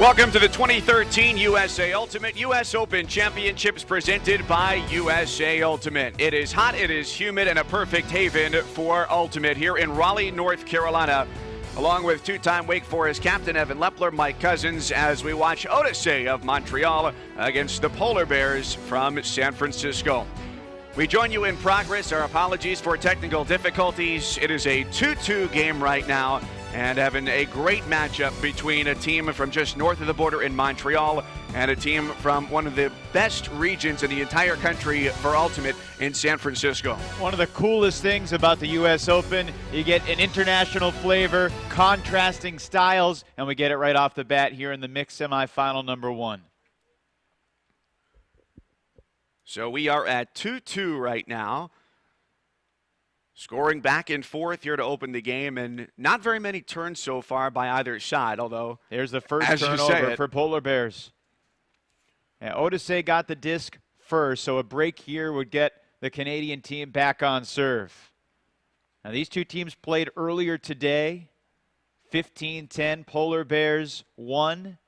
Welcome to the 2013 USA Ultimate US Open Championships presented by USA Ultimate. It is hot, it is humid, and a perfect haven for Ultimate here in Raleigh, North Carolina, along with two-time Wake Forest captain Evan Lepler, Mike Cousins, as we watch Odyssée of Montreal against the Polar Bears from San Francisco. We join you in progress. Our apologies for technical difficulties. It is a 2-2 game right now, and having a great matchup between a team from just north of the border in Montreal and a team from one of the best regions in the entire country for Ultimate in San Francisco. One of the coolest things about the US Open, you get an international flavor, contrasting styles, and we get it right off the bat here in the mixed semifinal number 1. So we are at 2-2 right now. Scoring back and forth here to open the game, and not very many turns so far by either side, although there's the first turnover for Polar Bears. Yeah, Odyssée got the disc first, so a break here would get the Canadian team back on serve. Now these two teams played earlier today. 15-10, Polar Bears won.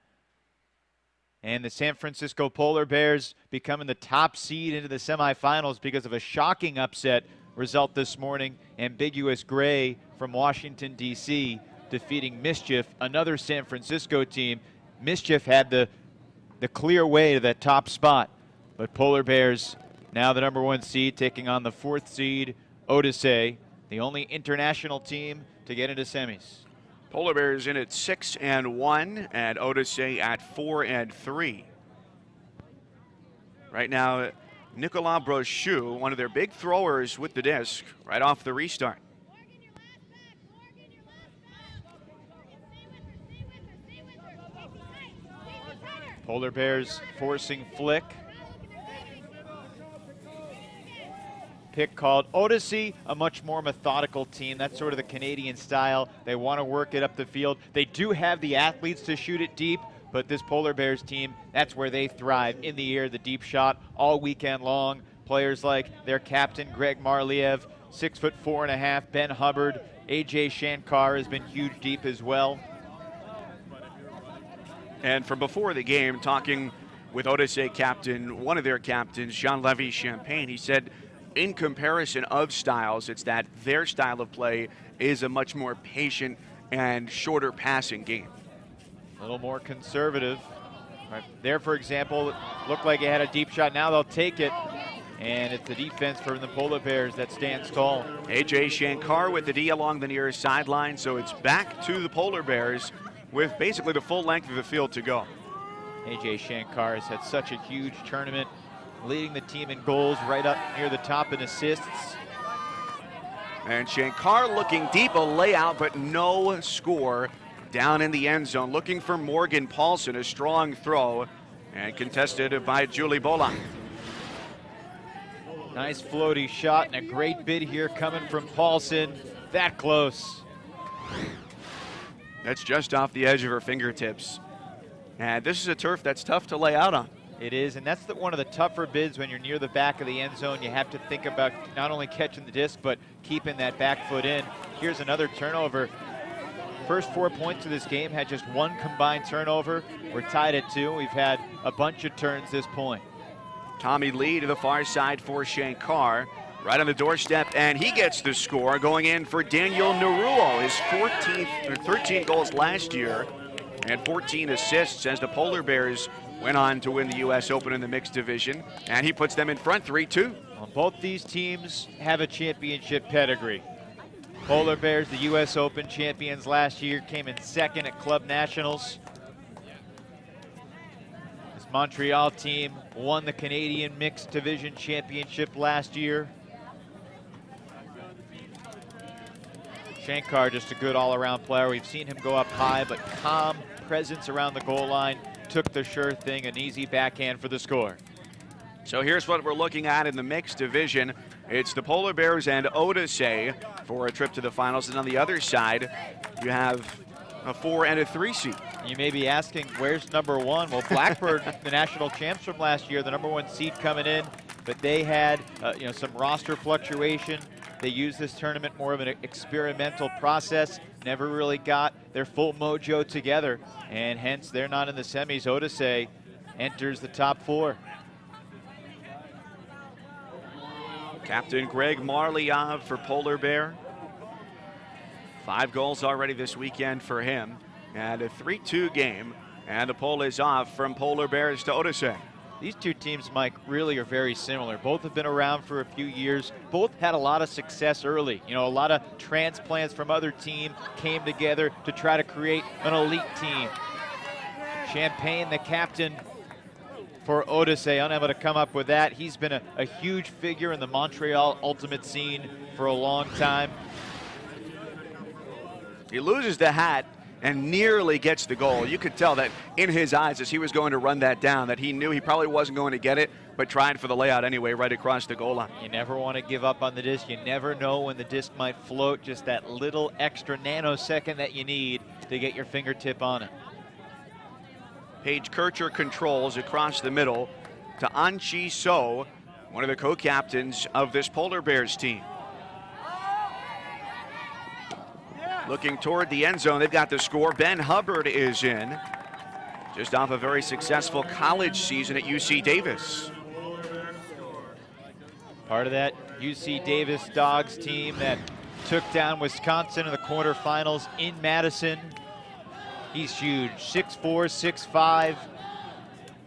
And the San Francisco Polar Bears becoming the top seed into the semifinals because of a shocking upset result this morning. Ambiguous Gray from Washington, D.C. defeating Mischief, another San Francisco team. Mischief had the clear way to that top spot. But Polar Bears, now the number 1 seed, taking on the 4th seed, Odyssée, the only international team to get into semis. Polar Bears in at 6-1, and Odyssée at 4-3. Right now, Nicolas Brochu, one of their big throwers with the disc, right off the restart. Polar Bears forcing flick. Pick called. Odyssée, a much more methodical team. That's sort of the Canadian style. They want to work it up the field. They do have the athletes to shoot it deep, but this Polar Bears team, that's where they thrive. In the air, the deep shot all weekend long. Players like their captain, Greg Marliev, 6'4.5", Ben Hubbard, AJ Shankar has been huge deep as well. And from before the game, talking with Odyssée captain, one of their captains, Jean-Lévis Champagne, he said, in comparison of styles, it's that their style of play is a much more patient and shorter passing game. A little more conservative. Right there, for example, looked like it had a deep shot. Now they'll take it, and it's the defense from the Polar Bears that stands tall. AJ Shankar with the D along the near sideline, so it's back to the Polar Bears with basically the full length of the field to go. AJ Shankar has had such a huge tournament, leading the team in goals, right up near the top in assists. And Shankar looking deep, a layout, but no score down in the end zone. Looking for Morgan Paulson, a strong throw, and contested by Julie Bola. Nice floaty shot and a great bid here coming from Paulson. That close. That's just off the edge of her fingertips. And this is a turf that's tough to lay out on. It is, and that's one of the tougher bids when you're near the back of the end zone. You have to think about not only catching the disc, but keeping that back foot in. Here's another turnover. First 4 points of this game had just 1 combined turnover. We're tied at 2. We've had a bunch of turns this point. Tommy Lee to the far side for Shankar. Right on the doorstep, and he gets the score going in for Daniel Naruo, his 13 goals last year and 14 assists as the Polar Bears went on to win the U.S. Open in the mixed division, and he puts them in front 3-2. Well, both these teams have a championship pedigree. Polar Bears, the U.S. Open champions last year, came in second at Club Nationals. This Montreal team won the Canadian Mixed Division Championship last year. Shankar, just a good all-around player. We've seen him go up high, but calm presence around the goal line. Took the sure thing, an easy backhand for the score. So here's what we're looking at in the mixed division. It's the Polar Bears and Odyssée for a trip to the finals. And on the other side, you have a 4 and a 3 seed. You may be asking, where's number 1? Well, Blackbird, the national champs from last year, the number 1 seed coming in, but they had some roster fluctuation. They use this tournament more of an experimental process, never really got their full mojo together, and hence they're not in the semis. Odyssée enters the top 4. Captain Greg Marliov for Polar Bear. 5 goals already this weekend for him, and a 3-2 game, and the pole is off from Polar Bears to Odyssée. These two teams, Mike, really are very similar. Both have been around for a few years. Both had a lot of success early. You know, a lot of transplants from other teams came together to try to create an elite team. Champagne, the captain for Odyssée, unable to come up with that. He's been a huge figure in the Montreal Ultimate scene for a long time. He loses the hat and nearly gets the goal. You could tell that in his eyes as he was going to run that down, that he knew he probably wasn't going to get it, but tried for the layout anyway right across the goal line. You never want to give up on the disc. You never know when the disc might float, just that little extra nanosecond that you need to get your fingertip on it. Paige Kircher controls across the middle to Anchi So, one of the co-captains of this Polar Bears team. Looking toward the end zone, they've got the score. Ben Hubbard is in, just off a very successful college season at UC Davis. Part of that UC Davis Dogs team that took down Wisconsin in the quarterfinals in Madison. He's huge, 6'4", 6'5",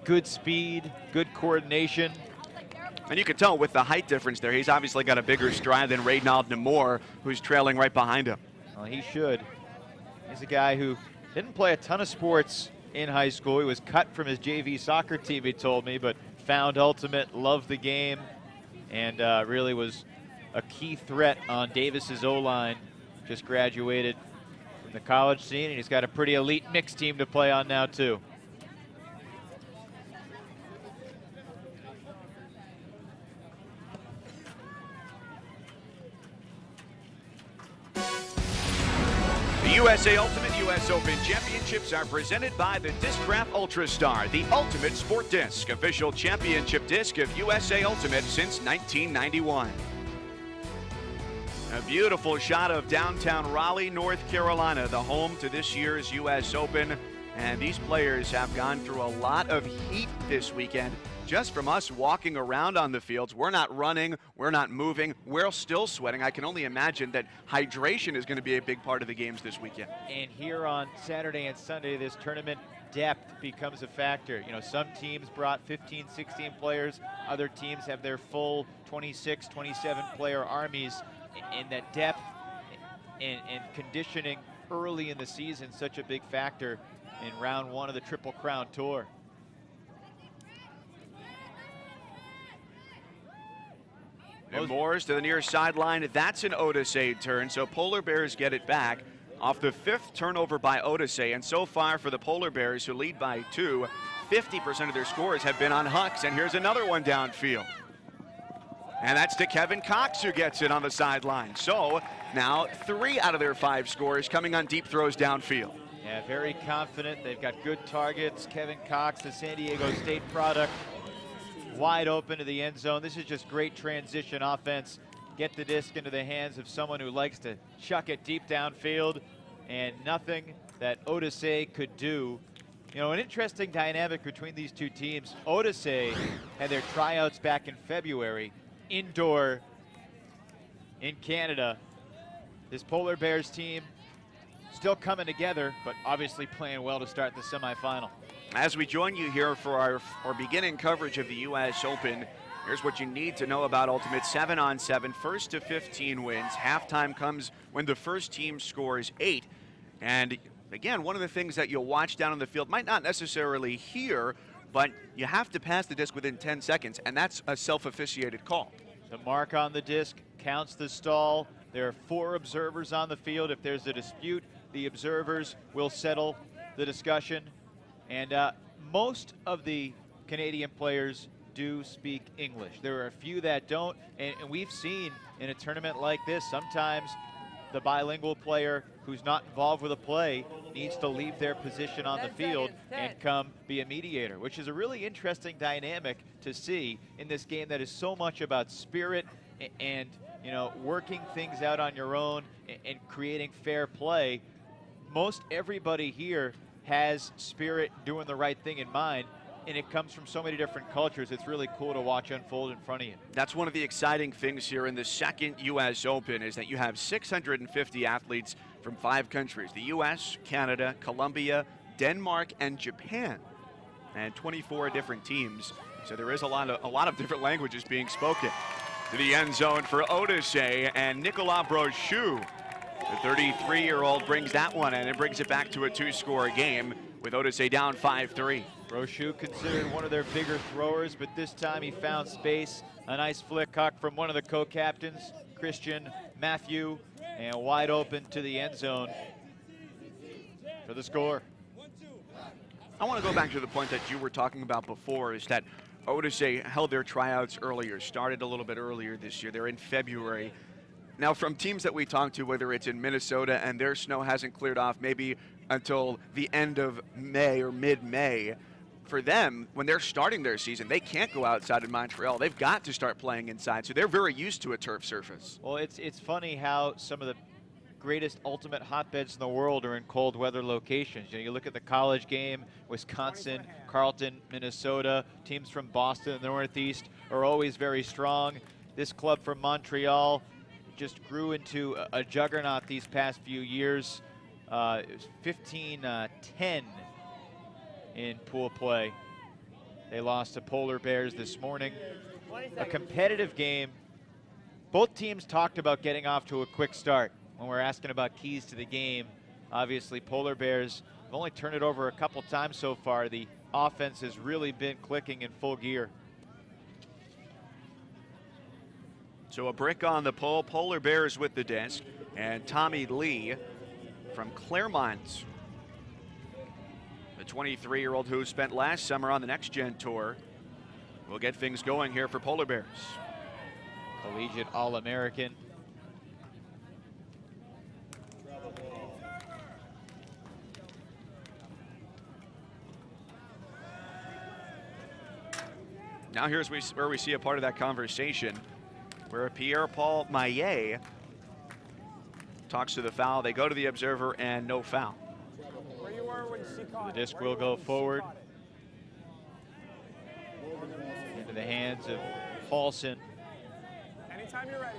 good speed, good coordination. And you can tell with the height difference there, he's obviously got a bigger stride than Reynald Namor, who's trailing right behind him. Well, he should. He's a guy who didn't play a ton of sports in high school. He was cut from his JV soccer team, he told me, but found Ultimate, loved the game, and really was a key threat on Davis's O-line. Just graduated from the college scene, and he's got a pretty elite mixed team to play on now, too. The USA Ultimate US Open Championships are presented by the Discraft Ultrastar, the ultimate sport disc, official championship disc of USA Ultimate since 1991. A beautiful shot of downtown Raleigh, North Carolina, the home to this year's US Open. And these players have gone through a lot of heat this weekend. Just from us walking around on the fields, we're not running, we're not moving, we're still sweating. I can only imagine that hydration is going to be a big part of the games this weekend. And here on Saturday and Sunday, this tournament depth becomes a factor. You know, some teams brought 15, 16 players. Other teams have their full 26, 27 player armies. In that depth and conditioning early in the season, such a big factor in round 1 of the Triple Crown Tour. And Moores to the near sideline. That's an Odyssée turn, so Polar Bears get it back off the 5th turnover by Odyssée. And so far for the Polar Bears, who lead by 2, 50% of their scores have been on hucks. And here's another one downfield. And that's to Kevin Cox, who gets it on the sideline. So now 3 out of their 5 scores coming on deep throws downfield. Yeah, very confident. They've got good targets. Kevin Cox, the San Diego State product, wide open to the end zone. This is just great transition offense. Get the disc into the hands of someone who likes to chuck it deep downfield, and nothing that Odyssée could do. You know, an interesting dynamic between these two teams. Odyssée had their tryouts back in February, indoor in Canada. This Polar Bears team still coming together, but obviously playing well to start the semifinal. As we join you here for our beginning coverage of the U.S. Open, here's what you need to know about Ultimate 7-on-7, 1st to 15 wins. Halftime comes when the first team scores 8. And again, one of the things that you'll watch down on the field, might not necessarily hear, but you have to pass the disc within 10 seconds, and that's a self-officiated call. The mark on the disc counts the stall. There are 4 observers on the field. If there's a dispute, the observers will settle the discussion. And most of the Canadian players do speak English. There are a few that don't, and we've seen in a tournament like this, sometimes the bilingual player who's not involved with a play needs to leave their position on the field and come be a mediator, which is a really interesting dynamic to see in this game that is so much about spirit and you know, working things out on your own and creating fair play. Most everybody here has spirit, doing the right thing in mind, and it comes from so many different cultures. It's really cool to watch unfold in front of you. That's one of the exciting things here in the second U.S. Open, is that you have 650 athletes from 5 countries: the U.S., Canada, Colombia, Denmark, and Japan, and 24 different teams. So there is a lot of different languages being spoken. To the end zone for Odyssée, and Nicolas Brochu, the 33-year-old, brings that one in and brings it back to a 2-score game, with Odyssée down 5-3. Brochu considered one of their bigger throwers, but this time he found space. A nice flick huck from one of the co-captains, Christian Matthew, and wide open to the end zone for the score. I want to go back to the point that you were talking about before, is that Odyssée held their tryouts earlier, started a little bit earlier this year. They're in February. Now, from teams that we talked to, whether it's in Minnesota and their snow hasn't cleared off maybe until the end of May or mid-May, for them, when they're starting their season, they can't go outside in Montreal. They've got to start playing inside, so they're very used to a turf surface. Well, it's funny how some of the greatest ultimate hotbeds in the world are in cold weather locations. You know, you look at the college game, Wisconsin, Carleton, Minnesota, teams from Boston and the Northeast are always very strong. This club from Montreal just grew into a juggernaut these past few years. It was 15-10 in pool play. They lost to Polar Bears this morning. A competitive game. Both teams talked about getting off to a quick start. When we're asking about keys to the game, obviously Polar Bears have only turned it over a couple times so far. The offense has really been clicking in full gear. So a brick on the pole, Polar Bears with the disc, and Tommy Lee from Claremont, the 23-year-old who spent last summer on the Next Gen Tour, will get things going here for Polar Bears. Collegiate All-American. Now here's where we see a part of that conversation where Pierre-Paul Maillet talks to the foul. They go to the observer and no foul. The disc will go forward into the hands of Paulson. Anytime you're ready.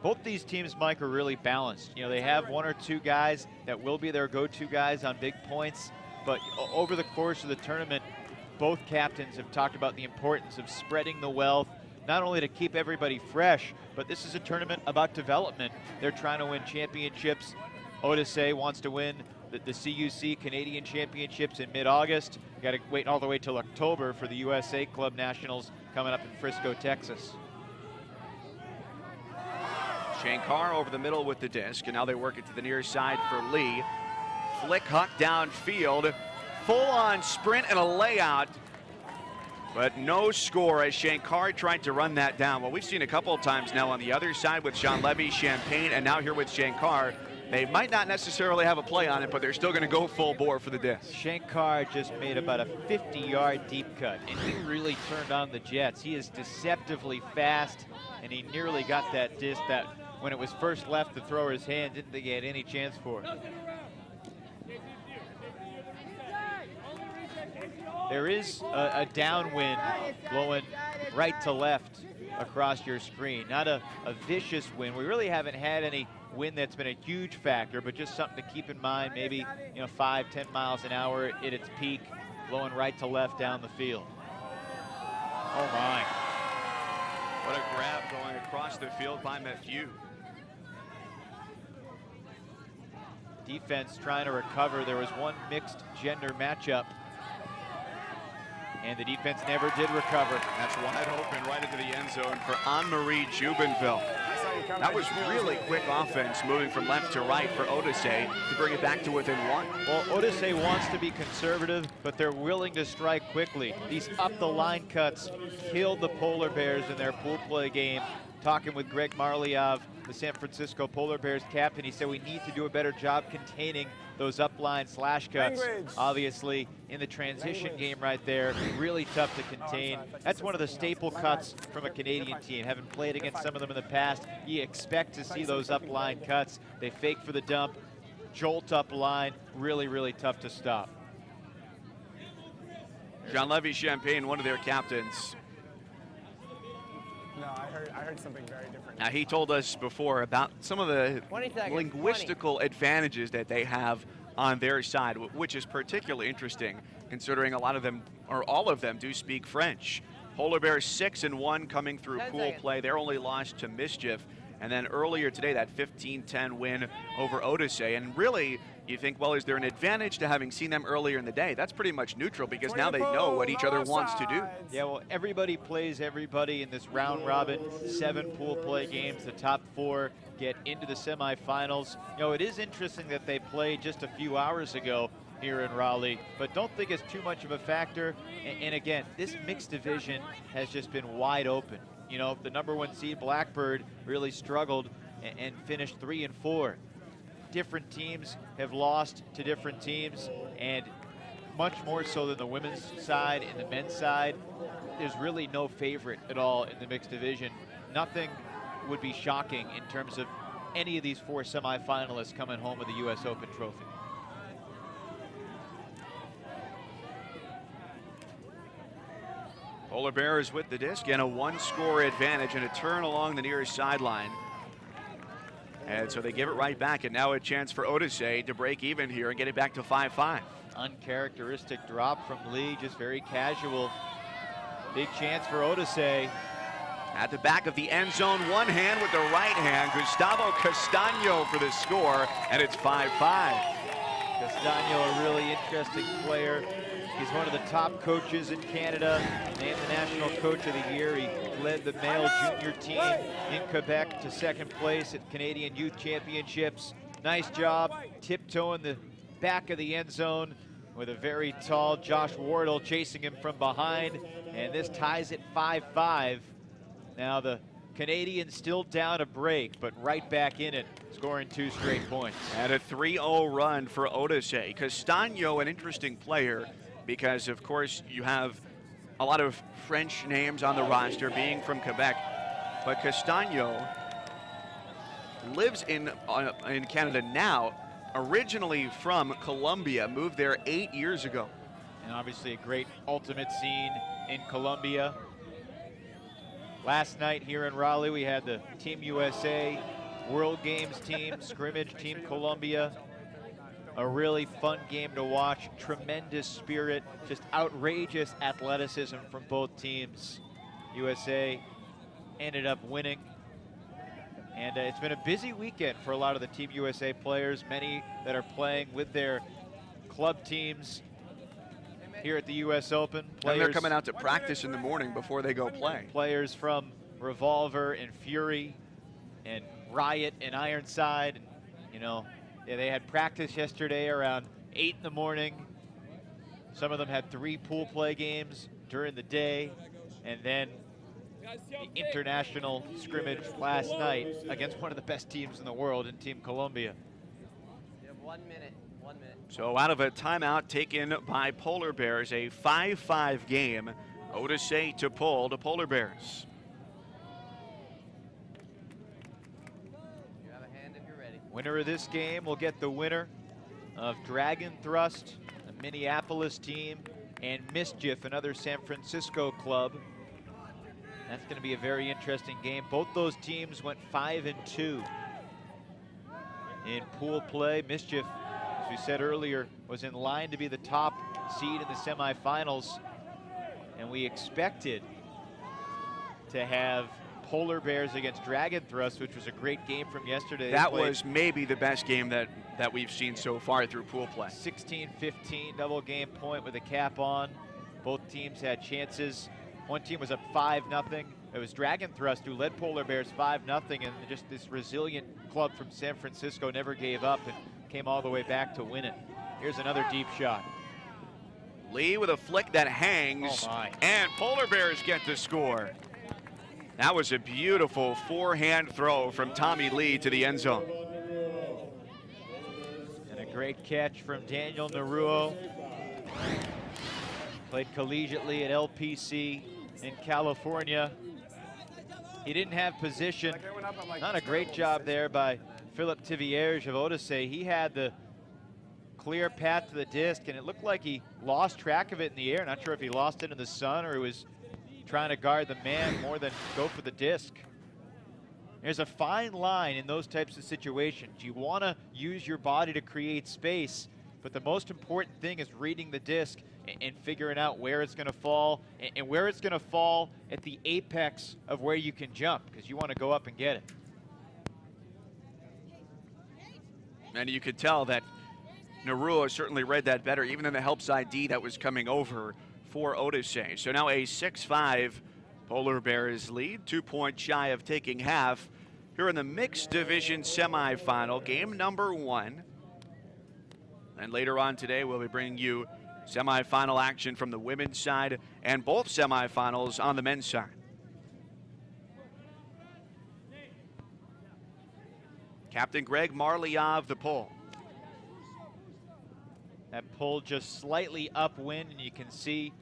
Both these teams, Mike, are really balanced. You know, they have 1 or 2 guys that will be their go-to guys on big points, but over the course of the tournament, both captains have talked about the importance of spreading the wealth, not only to keep everybody fresh, but this is a tournament about development. They're trying to win championships. Odyssée wants to win the CUC Canadian Championships in mid-August. Got to wait all the way till October for the USA Club Nationals coming up in Frisco, Texas. Shankar over the middle with the disc, and now they work it to the near side for Lee. Flick huck downfield. Full-on sprint and a layout, but no score as Shankar tried to run that down. Well, we've seen a couple of times now on the other side with Jean Levy, Champagne, and now here with Shankar. They might not necessarily have a play on it, but they're still going to go full bore for the disc. Shankar just made about a 50-yard deep cut, and he really turned on the jets. He is deceptively fast, and he nearly got that disc that when it was first left the thrower's hand, didn't think he had any chance for it. There is a downwind blowing right to left across your screen. Not a vicious wind. We really haven't had any wind that's been a huge factor, but just something to keep in mind. Maybe 5-10 miles an hour at its peak, blowing right to left down the field. Oh my. What a grab going across the field by Matthew. Defense trying to recover. There was one mixed gender matchup, and the defense never did recover. That's wide open right into the end zone for Anne-Marie Jubenville. That was really quick offense moving from left to right for Odyssée to bring it back to within 1. Well, Odyssée wants to be conservative, but they're willing to strike quickly. These up-the-line cuts killed the Polar Bears in their pool play game. Talking with Greg Marliov the San Francisco Polar Bears captain. He said we need to do a better job containing those upline slash cuts. Language. Obviously, in the transition game right there, really tough to contain. That's one of the staple cuts from a Canadian team. Having played against some of them in the past, you expect to see those upline cuts. They fake for the dump, jolt up line, really, really tough to stop. Jean-Levi Champagne, one of their captains. No, I heard something very different. Now, he told us before about some of the linguistical advantages that they have on their side, which is particularly interesting considering a lot of them, or all of them, do speak French. Polar Bears 6-1 coming through pool play. Their only loss to Mischief. And then earlier today, that 15-10 win over Odyssée. And really, you think, well, is there an advantage to having seen them earlier in the day? That's pretty much neutral because now they know what each other wants to do. Yeah, well, everybody plays everybody in this round robin, 7 pool play games. The top 4 get into the semifinals. You know, it is interesting that they played just a few hours ago here in Raleigh, but don't think it's too much of a factor. And again, this mixed division has just been wide open. You know, the #1 seed Blackbird really struggled and finished 3-4. Different teams have lost to different teams, and much more so than the women's side and the men's side. There's really no favorite at all in the mixed division. Nothing would be shocking in terms of any of these 4 semifinalists coming home with the U.S. Open trophy. Polar Bears with the disc and a 1-score advantage and a turn along the near sideline. And so they give it right back, and now a chance for Odyssée to break even here and get it back to 5-5. Uncharacteristic drop from Lee, just very casual. Big chance for Odyssée. At the back of the end zone, one hand with the right hand, Gustavo Castaño for the score, and it's 5-5. Castaño, a really interesting player. He's one of the top coaches in Canada, named the National Coach of the Year. He led the male junior team in Quebec to 2nd place at Canadian Youth Championships. Nice job tiptoeing the back of the end zone with a very tall Josh Wardle chasing him from behind. And this ties it 5-5. Now the Canadians still down a break, but right back in it, scoring 2 straight points. And a 3-0 run for Odyssée. Castaño, an interesting player, because of course you have a lot of French names on the roster being from Quebec, but Castaño lives in Canada now, originally from Colombia, moved there 8 years ago. And obviously a great ultimate scene in Colombia. Last night here in Raleigh, we had the Team USA World Games team, scrimmage Team Colombia. A really fun game to watch, tremendous spirit, just outrageous athleticism from both teams. USA ended up winning. And it's been a busy weekend for a lot of the Team USA players, many that are playing with their club teams here at the US Open. And they're coming out to practice in the morning before they go play. Players from Revolver and Fury and Riot and Ironside, and, you know, yeah, they had practice yesterday around 8 in the morning. Some of them had 3 pool play games during the day, and then the international scrimmage last night against one of the best teams in the world in Team Colombia. You have 1 minute. 1 minute. So out of a timeout taken by Polar Bears, a 5-5 game. Odyssée to pull the Polar Bears. You have a hand if you're ready. Winner of this game will get the winner of Dragon Thrust, a Minneapolis team, and Mischief, another San Francisco club. That's going to be a very interesting game. Both those teams went 5-2 in pool play. Mischief, as we said earlier, was in line to be the top seed in the semifinals, and we expected to have Polar Bears against Dragon Thrust, which was a great game from yesterday. That was maybe the best game that we've seen so far through pool play. 16-15 double game point with a cap on. Both teams had chances. One team was up 5-0. It was Dragon Thrust who led Polar Bears 5-0, and just this resilient club from San Francisco never gave up and came all the way back to win it. Here's another deep shot. Lee with a flick that hangs, Oh my. and Polar Bears get the score. That was a beautiful forehand throw from Tommy Lee to the end zone. And a great catch from Daniel Naruo. Played collegiately at LPC in California. He didn't have position. Not a great job there by Philippe Tivierge of Odyssée. He had the clear path to the disc, and it looked like he lost track of it in the air. Not sure if he lost it in the sun or he was trying to guard the man more than go for the disc. There's a fine line in those types of situations. You want to use your body to create space, but the most important thing is reading the disc and figuring out where it's going to fall, and where it's going to fall at the apex of where you can jump, because you want to go up and get it. And you could tell that Naruo certainly read that better, even than the helps ID that was coming over for Odyssée. So now a 6-5 Polar Bears lead, 2 points shy of taking half here in the mixed division semifinal, game number 1. And later on today, we'll be bringing you semifinal action from the women's side and both semifinals on the men's side. Captain Greg Marliov, the pull. That pull just slightly upwind, and you can see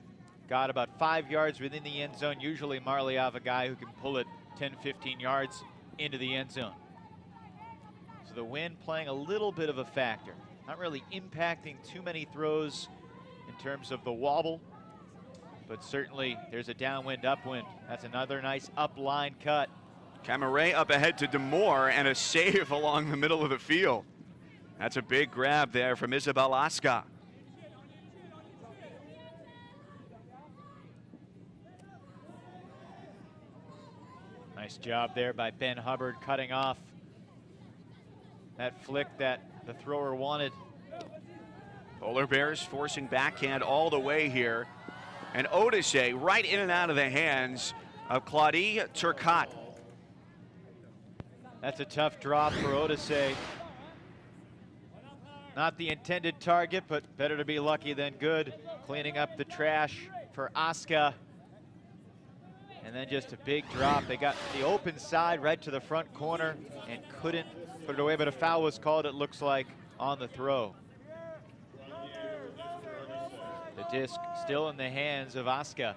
got about 5 yards within the end zone. Usually Marliov, a guy who can pull it 10, 15 yards into the end zone. So the wind playing a little bit of a factor. Not really impacting too many throws in terms of the wobble, but certainly there's a downwind, upwind. That's another nice upline cut. Camaret up ahead to DeMoore, and a save along the middle of the field. That's a big grab there from Isabel Oscar. Nice job there by Ben Hubbard, cutting off that flick that the thrower wanted. Polar Bears forcing backhand all the way here. And Odyssée right in and out of the hands of Claudie Turcotte. That's a tough drop for Odyssée. Not the intended target, but better to be lucky than good. Cleaning up the trash for Oscar. And then just a big drop. They got the open side right to the front corner and couldn't put it away, but a foul was called, it looks like, on the throw. The disc still in the hands of Oscar.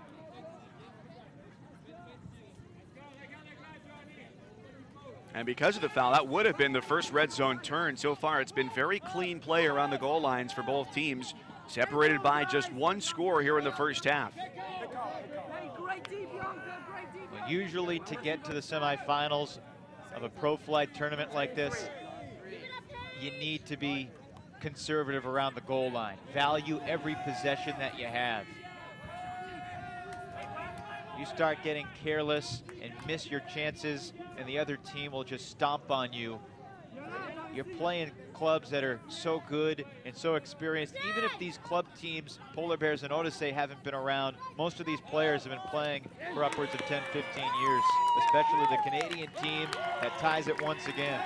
And because of the foul, that would have been the first red zone turn. So far, it's been very clean play around the goal lines for both teams, separated by just one score here in the first half. Well, usually to get to the semifinals of a pro flight tournament like this, you need to be conservative around the goal line. Value every possession that you have. You start getting careless and miss your chances, and the other team will just stomp on you. You're playing clubs that are so good and so experienced. Even if these club teams, Polar Bears and Odyssée, haven't been around, most of these players have been playing for upwards of 10, 15 years, especially the Canadian team that ties it once again.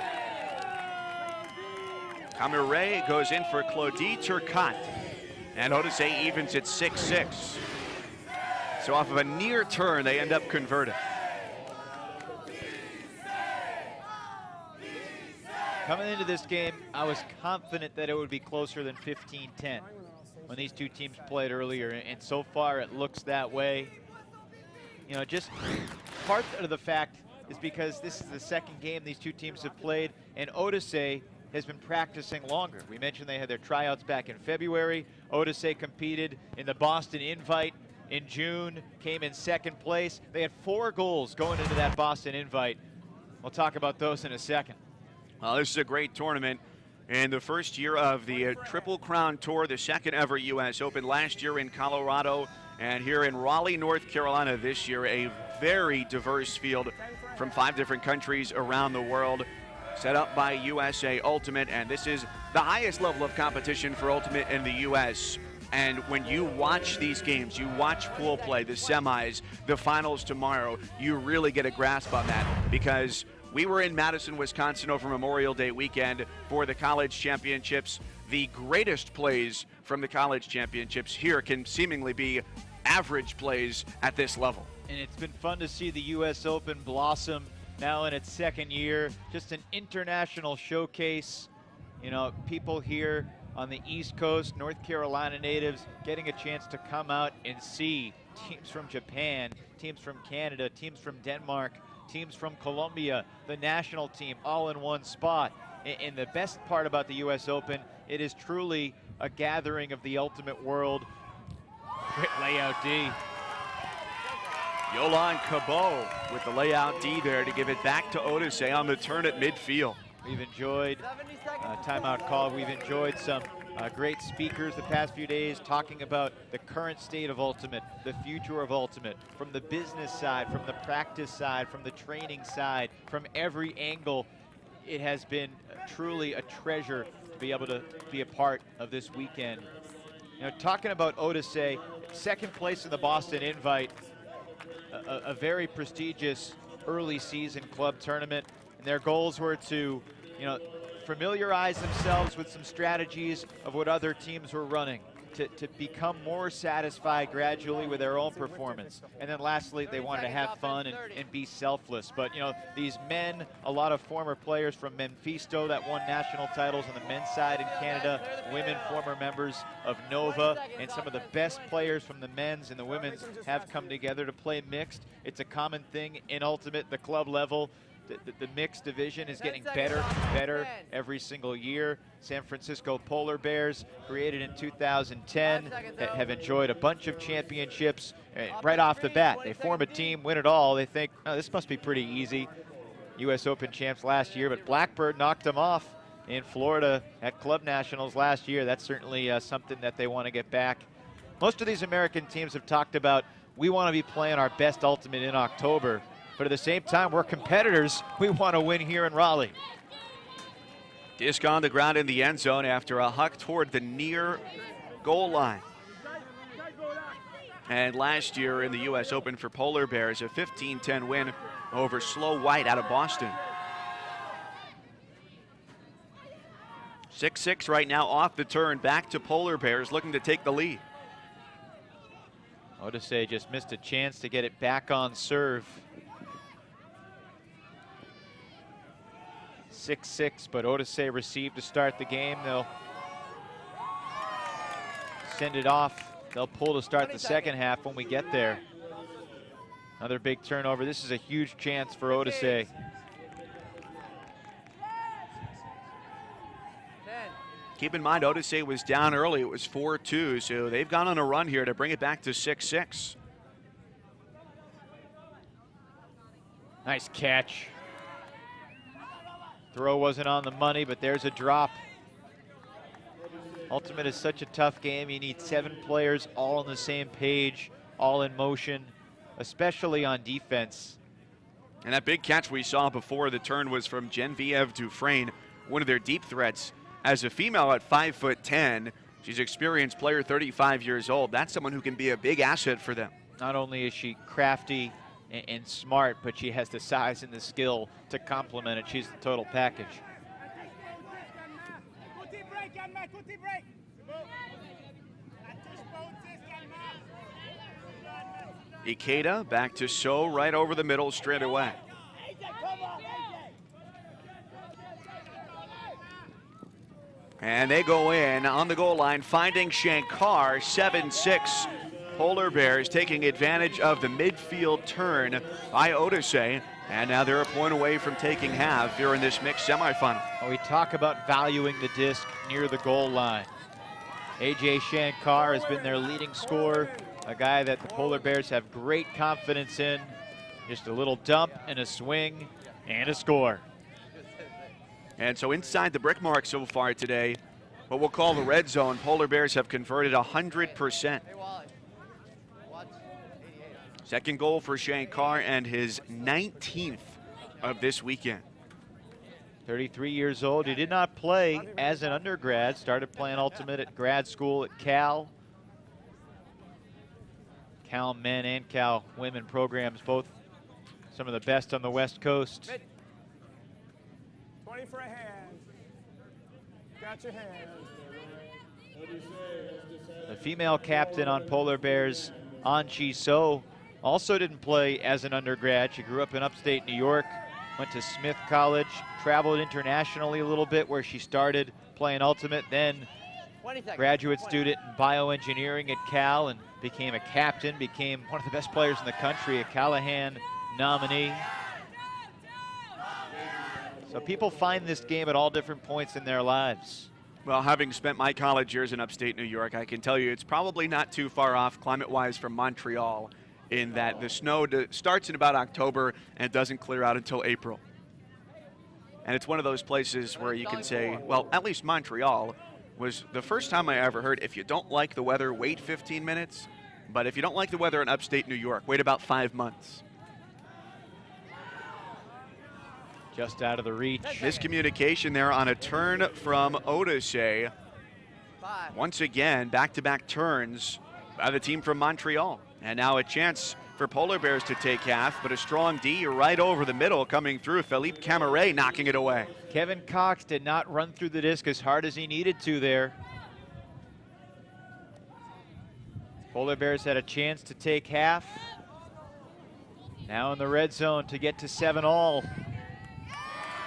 Camaret goes in for Claudie Turcotte, and Odyssée evens at 6-6. So off of a near turn, they end up converting. Coming into this game, I was confident that it would be closer than 15-10 when these two teams played earlier, and so far it looks that way. You know, just part of the fact is because this is the second game these two teams have played, and Odyssée has been practicing longer. We mentioned they had their tryouts back in February. Odyssée competed in the Boston Invite in June, came in second place. They had 4 goals going into that Boston Invite. We'll talk about those in a second. This is a great tournament. In the first year of the Triple Crown Tour, the second ever U.S. Open, last year in Colorado, and here in Raleigh, North Carolina this year, a very diverse field from 5 different countries around the world, set up by USA Ultimate, and this is the highest level of competition for Ultimate in the U.S. And when you watch these games, you watch pool play, the semis, the finals tomorrow, you really get a grasp on that, because we were in Madison, Wisconsin over Memorial Day weekend for the college championships. The greatest plays from the college championships here can seemingly be average plays at this level. And it's been fun to see the U.S. Open blossom now in its second year. Just an international showcase. You know, people here on the East Coast, North Carolina natives, getting a chance to come out and see teams from Japan, teams from Canada, teams from Denmark, teams from Colombia, the national team, all in one spot. And the best part about the U.S. Open, it is truly a gathering of the ultimate world. Great layout D. Yolan Cabot with the layout D there to give it back to Odyssée on the turn at midfield. We've enjoyed timeout call. We've enjoyed some great speakers the past few days talking about the current state of Ultimate, the future of Ultimate, from the business side, from the practice side, from the training side, from every angle. It has been truly a treasure to be able to be a part of this weekend. You know, talking about Odyssée, second place in the Boston Invite, a very prestigious early season club tournament, and their goals were to, you know, familiarize themselves with some strategies of what other teams were running, to become more satisfied gradually with their own performance. And then lastly, they wanted to have fun and be selfless. But, you know, these men, a lot of former players from Mephisto that won national titles on the men's side in Canada, women former members of Nova, and some of the best players from the men's and the women's have come together to play mixed. It's a common thing in Ultimate, the club level. The mixed division is getting better and better every single year. San Francisco Polar Bears, created in 2010, have enjoyed a bunch of championships right off the bat. They form a team, win it all. They think, oh, this must be pretty easy. U.S. Open champs last year, but Blackbird knocked them off in Florida at Club Nationals last year. That's certainly something that they want to get back. Most of these American teams have talked about, we want to be playing our best Ultimate in October. But at the same time, we're competitors. We want to win here in Raleigh. Disc on the ground in the end zone after a huck toward the near goal line. And last year in the U.S. Open for Polar Bears, a 15-10 win over Slow White out of Boston. 6-6 right now off the turn, back to Polar Bears looking to take the lead. Odyssée just missed a chance to get it back on serve. 6-6, but Odyssée received to start the game. They'll send it off. They'll pull to start the second half when we get there. Another big turnover. This is a huge chance for Odyssée. Keep in mind, Odyssée was down early. It was 4-2, so they've gone on a run here to bring it back to 6-6. Nice catch. Throw wasn't on the money, but there's a drop. Ultimate is such a tough game. You need 7 players all on the same page, all in motion, especially on defense. And that big catch we saw before the turn was from Genevieve Dufresne, one of their deep threats. As a female at 5'10", she's an experienced player, 35 years old. That's someone who can be a big asset for them. Not only is she crafty and smart, but she has the size and the skill to complement it. She's the total package. Ikeda back to So right over the middle straight away. And they go in on the goal line, finding Shankar, 7-6. Polar Bears taking advantage of the midfield turn by Odyssée, and now they're a point away from taking half here in this mixed semifinal. Well, we talk about valuing the disc near the goal line. AJ Shankar has been their leading scorer, a guy that the Polar Bears have great confidence in. Just a little dump and a swing and a score. And so inside the brick mark so far today, what we'll call the red zone, Polar Bears have converted 100%. Second goal for Shankar and his 19th of this weekend. 33 years old. He did not play as an undergrad. Started playing Ultimate at grad school at Cal. Cal men and Cal women programs, both some of the best on the West Coast. 20 for a hand. Got your hand. The female captain on Polar Bears, Anchi So, Also didn't play as an undergrad. She grew up in upstate New York, went to Smith College, traveled internationally a little bit where she started playing ultimate, then 20 seconds. Graduate student in bioengineering at Cal and became a captain, became one of the best players in the country, a Callahan nominee. So people find this game at all different points in their lives. Well, having spent my college years in upstate New York, I can tell you it's probably not too far off climate-wise from Montreal in that the snow starts in about October and doesn't clear out until April. And it's one of those places where you can say, well, at least Montreal was the first time I ever heard, if you don't like the weather, wait 15 minutes. But if you don't like the weather in upstate New York, wait about 5 months. Just out of the reach. Miscommunication there on a turn from Odyssée. Once again, back-to-back turns by the team from Montreal. And now a chance for Polar Bears to take half, but a strong D right over the middle coming through. Philippe Camaret knocking it away. Kevin Cox did not run through the disc as hard as he needed to there. Polar Bears had a chance to take half. Now in the red zone to get to 7-all.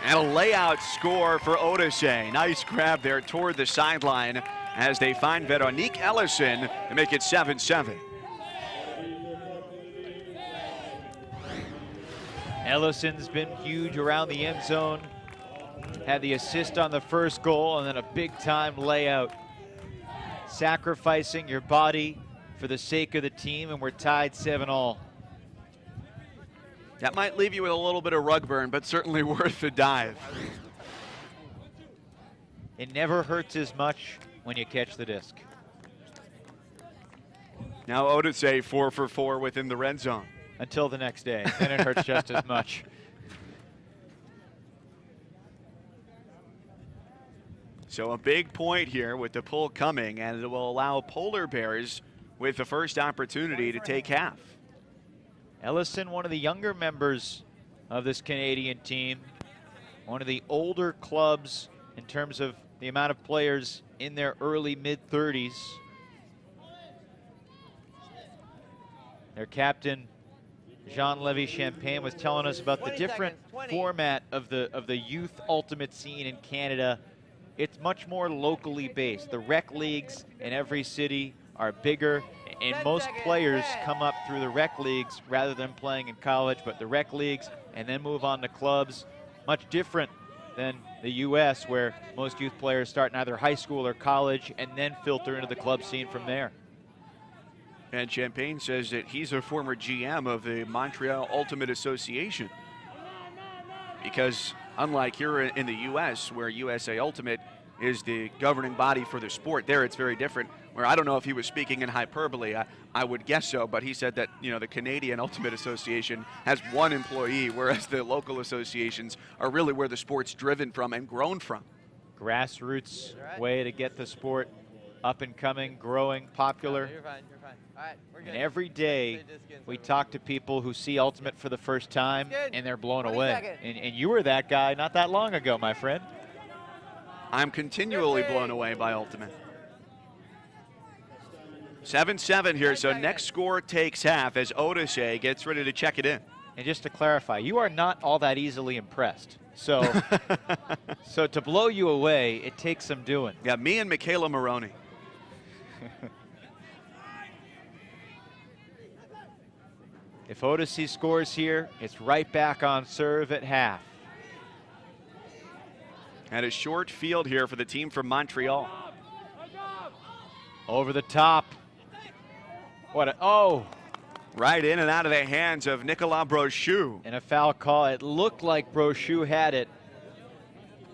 And a layout score for Odyssée. Nice grab there toward the sideline as they find Veronique Ellison to make it 7-7. Ellison's been huge around the end zone. Had the assist on the first goal and then a big-time layout. Sacrificing your body for the sake of the team, and we're tied 7-all. That might leave you with a little bit of rug burn, but certainly worth the dive. It never hurts as much when you catch the disc. Now Odyssée 4 for 4 within the red zone. Until the next day, then it hurts just as much. So a big point here with the pull coming, and it will allow Polar Bears with the first opportunity to take half. Ellison, one of the younger members of this Canadian team, one of the older clubs in terms of the amount of players in their early mid-30s. Their captain, Jean-Lévy Champagne, was telling us about the different format of the youth ultimate scene in Canada. It's much more locally based. The rec leagues in every city are bigger, and most players come up through the rec leagues rather than playing in college, but the rec leagues and then move on to clubs. Much different than the U.S., where most youth players start in either high school or college and then filter into the club scene from there. And Champagne says that he's a former GM of the Montreal Ultimate Association. Because unlike here in the U.S., where USA Ultimate is the governing body for the sport, there it's very different, where I don't know if he was speaking in hyperbole. I would guess so, but he said that, you know, the Canadian Ultimate Association has one employee, whereas the local associations are really where the sport's driven from and grown from. Grassroots way to get the sport up and coming, growing, popular. You're fine, you're fine. All right, we're good. And every day we talk to people who see Ultimate for the first time and they're blown away. And you were that guy not that long ago, my friend. I'm continually blown away by Ultimate. 7-7 here, so next score takes half as Odyssée gets ready to check it in. And just to clarify, you are not all that easily impressed. So, so to blow you away, it takes some doing. Yeah, me and Michaela Maroney. If Odyssey scores here, it's right back on serve at half. And a short field here for the team from Montreal. Over the top. Right in and out of the hands of Nicolas Brochu. And a foul call. It looked like Brochu had it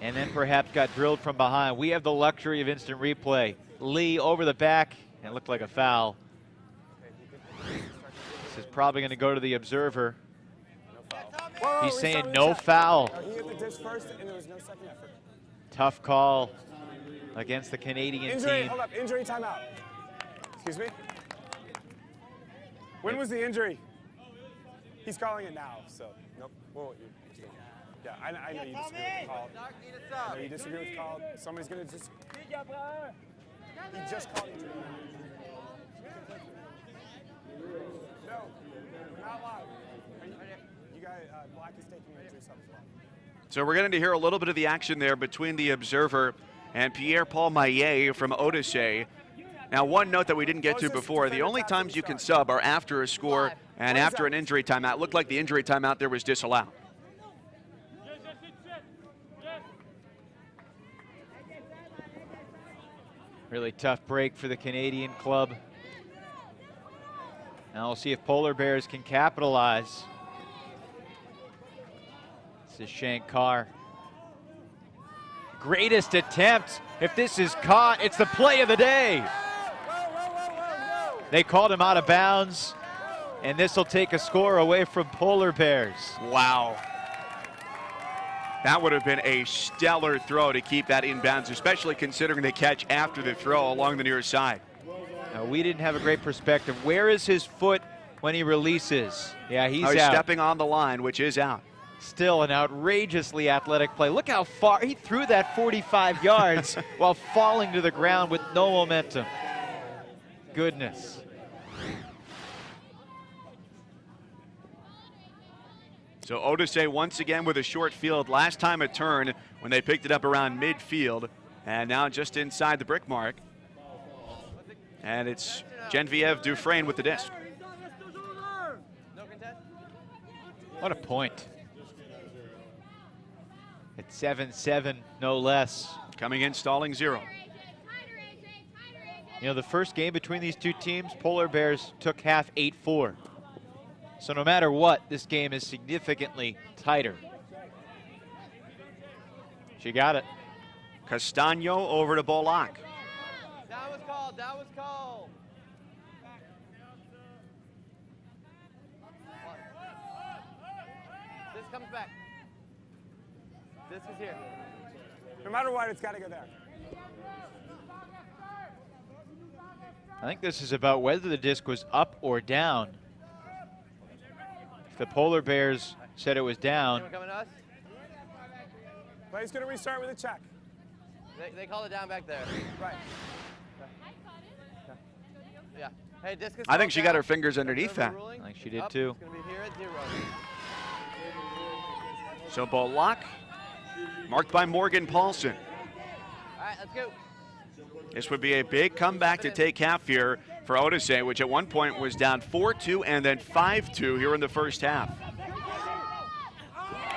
and then perhaps got drilled from behind. We have the luxury of instant replay. Lee over the back, and it looked like a foul. This is probably going to go to the observer. He's saying no foul. He hit the disc first, and there was no second effort. Tough call against the Canadian team. Hold up, injury timeout. Excuse me? When was the injury? He's calling it now, so nope. Well, yeah, I know you disagree with the call. I know you disagree with the call. Somebody's gonna just. He just called injury. No. sub as well. So we're going to hear a little bit of the action there between the observer and Pierre-Paul Maillet from Odyssée. Now, one note that we didn't get to before, the only times you can sub are after a score and after an injury timeout. It looked like the injury timeout there was disallowed. Really tough break for the Canadian club. Now we'll see if Polar Bears can capitalize. This is Shankar. Greatest attempt. If this is caught, it's the play of the day. They called him out of bounds, and this will take a score away from Polar Bears. Wow. That would have been a stellar throw to keep that inbounds, especially considering the catch after the throw along the near side. Now, we didn't have a great perspective. Where is his foot when he releases? Yeah, he's he's out. Stepping on the line, which is out. Still an outrageously athletic play. Look how far he threw that 45 yards while falling to the ground with no momentum. Goodness. So Odyssée once again with a short field. Last time a turn when they picked it up around midfield, and now just inside the brick mark. And it's Genevieve Dufresne with the disc. What a point. At 7-7, no less. Coming in, stalling 0. You know, the first game between these two teams, Polar Bears took half 8-4. So no matter what, this game is significantly tighter. She got it. Castagno over to Bolak. That was called. That was called. This comes back. This is here. No matter what, it's got to go there. I think this is about whether the disc was up or down. If the Polar Bears said it was down. Anyone coming to us? Play's going to restart with a check. They call it down back there. Right. Yeah. Hey, disc is I think she got down. her fingers underneath that. I think she did Up. too. It's going to be here at 0. So Bolak, marked by Morgan Paulson. All right, let's go. This would be a big comeback to take half here for Odyssée, which at one point was down 4-2 and then 5-2 here in the first half.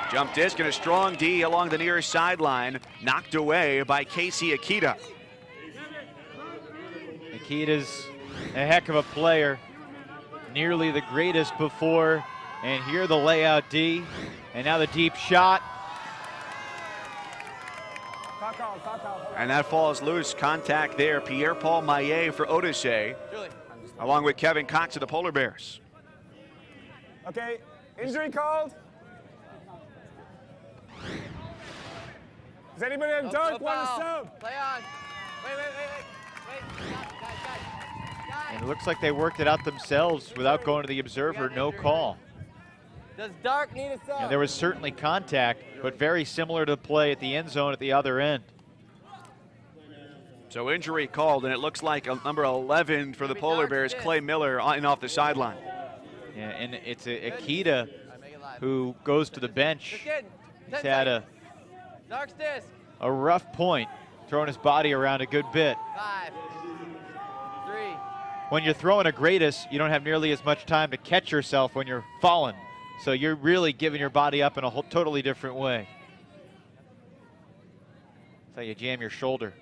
Jump disc and a strong D along the near sideline, knocked away by Casey Akita. Akita's a heck of a player, nearly the greatest before, and here the layout D, and now the deep shot. And that falls loose. Contact there. Pierre-Paul Maillet for Odyssée, along with Kevin Cox of the Polar Bears. Okay, injury called. Does anybody in dark want to sub? Play on. Wait. Guys. And it looks like they worked it out themselves without going to the observer, no call. Does Dark need a sub? And there was certainly contact, but very similar to the play at the end zone at the other end. So injury called, and it looks like number 11 for the Polar Bears, Clay Miller, on and off the sideline. Yeah, and it's Akita who goes to the bench. He's had a rough point, throwing his body around a good bit. 5, 3. When you're throwing a greatest, you don't have nearly as much time to catch yourself when you're falling. So you're really giving your body up in a whole totally different way. That's how you jam your shoulder.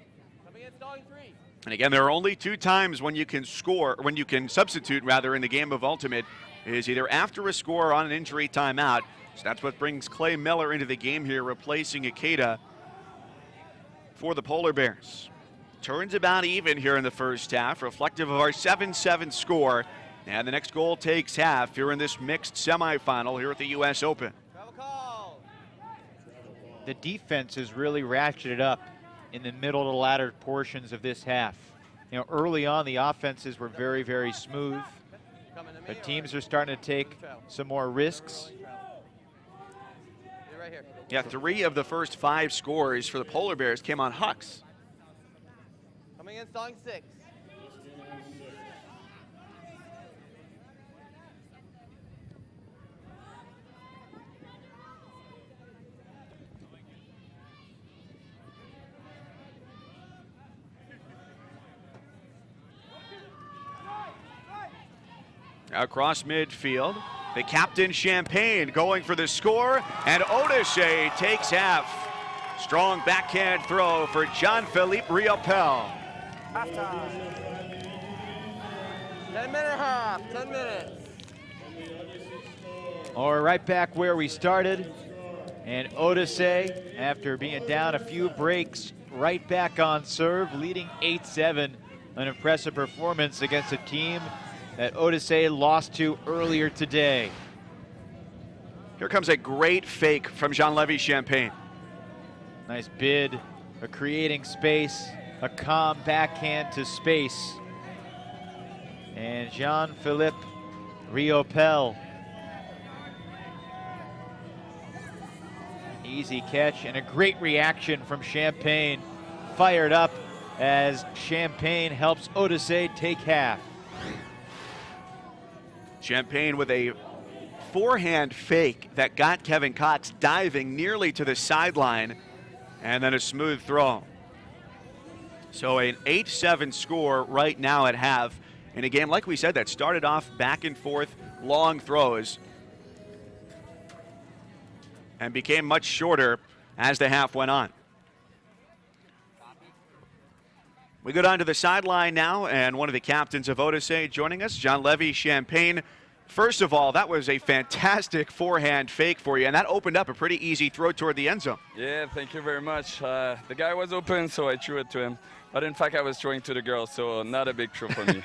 And again, there are only 2 times when you can substitute rather in the game of Ultimate, is either after a score or on an injury timeout. So that's what brings Clay Miller into the game here, replacing Akita for the Polar Bears. Turns about even here in the first half, reflective of our 7-7 score. And the next goal takes half here in this mixed semifinal here at the U.S. Open. The defense is really ratcheted up in the middle to latter portions of this half. You know, early on the offenses were very, very smooth, but teams are starting to take some more risks. Yeah, 3 of the first 5 scores for the Polar Bears came on hucks. Coming in, stalling 6. across midfield. The captain, Champagne, going for the score, and Odyssée takes half. Strong backhand throw for Jean-Philippe Riopel. Halftime. 10-minute half, 10 minutes. All right, right back where we started. And Odyssée, after being down a few breaks, right back on serve, leading 8-7. An impressive performance against a team that Odyssée lost to earlier today. Here comes a great fake from Jean-Lévis Champagne. Nice bid, a creating space, a calm backhand to space. And Jean-Philippe Riopel. Easy catch and a great reaction from Champagne. Fired up as Champagne helps Odyssée take half. Champagne with a forehand fake that got Kevin Cox diving nearly to the sideline, and then a smooth throw. So an 8-7 score right now at half in a game, like we said, that started off back and forth, long throws, and became much shorter as the half went on. We go down to the sideline now, and one of the captains of Odyssée joining us, Jean-Lévis Champagne. First of all, that was a fantastic forehand fake for you, and that opened up a pretty easy throw toward the end zone. Yeah, thank you very much. The guy was open, so I threw it to him. But in fact, I was throwing to the girl, so not a big throw for me.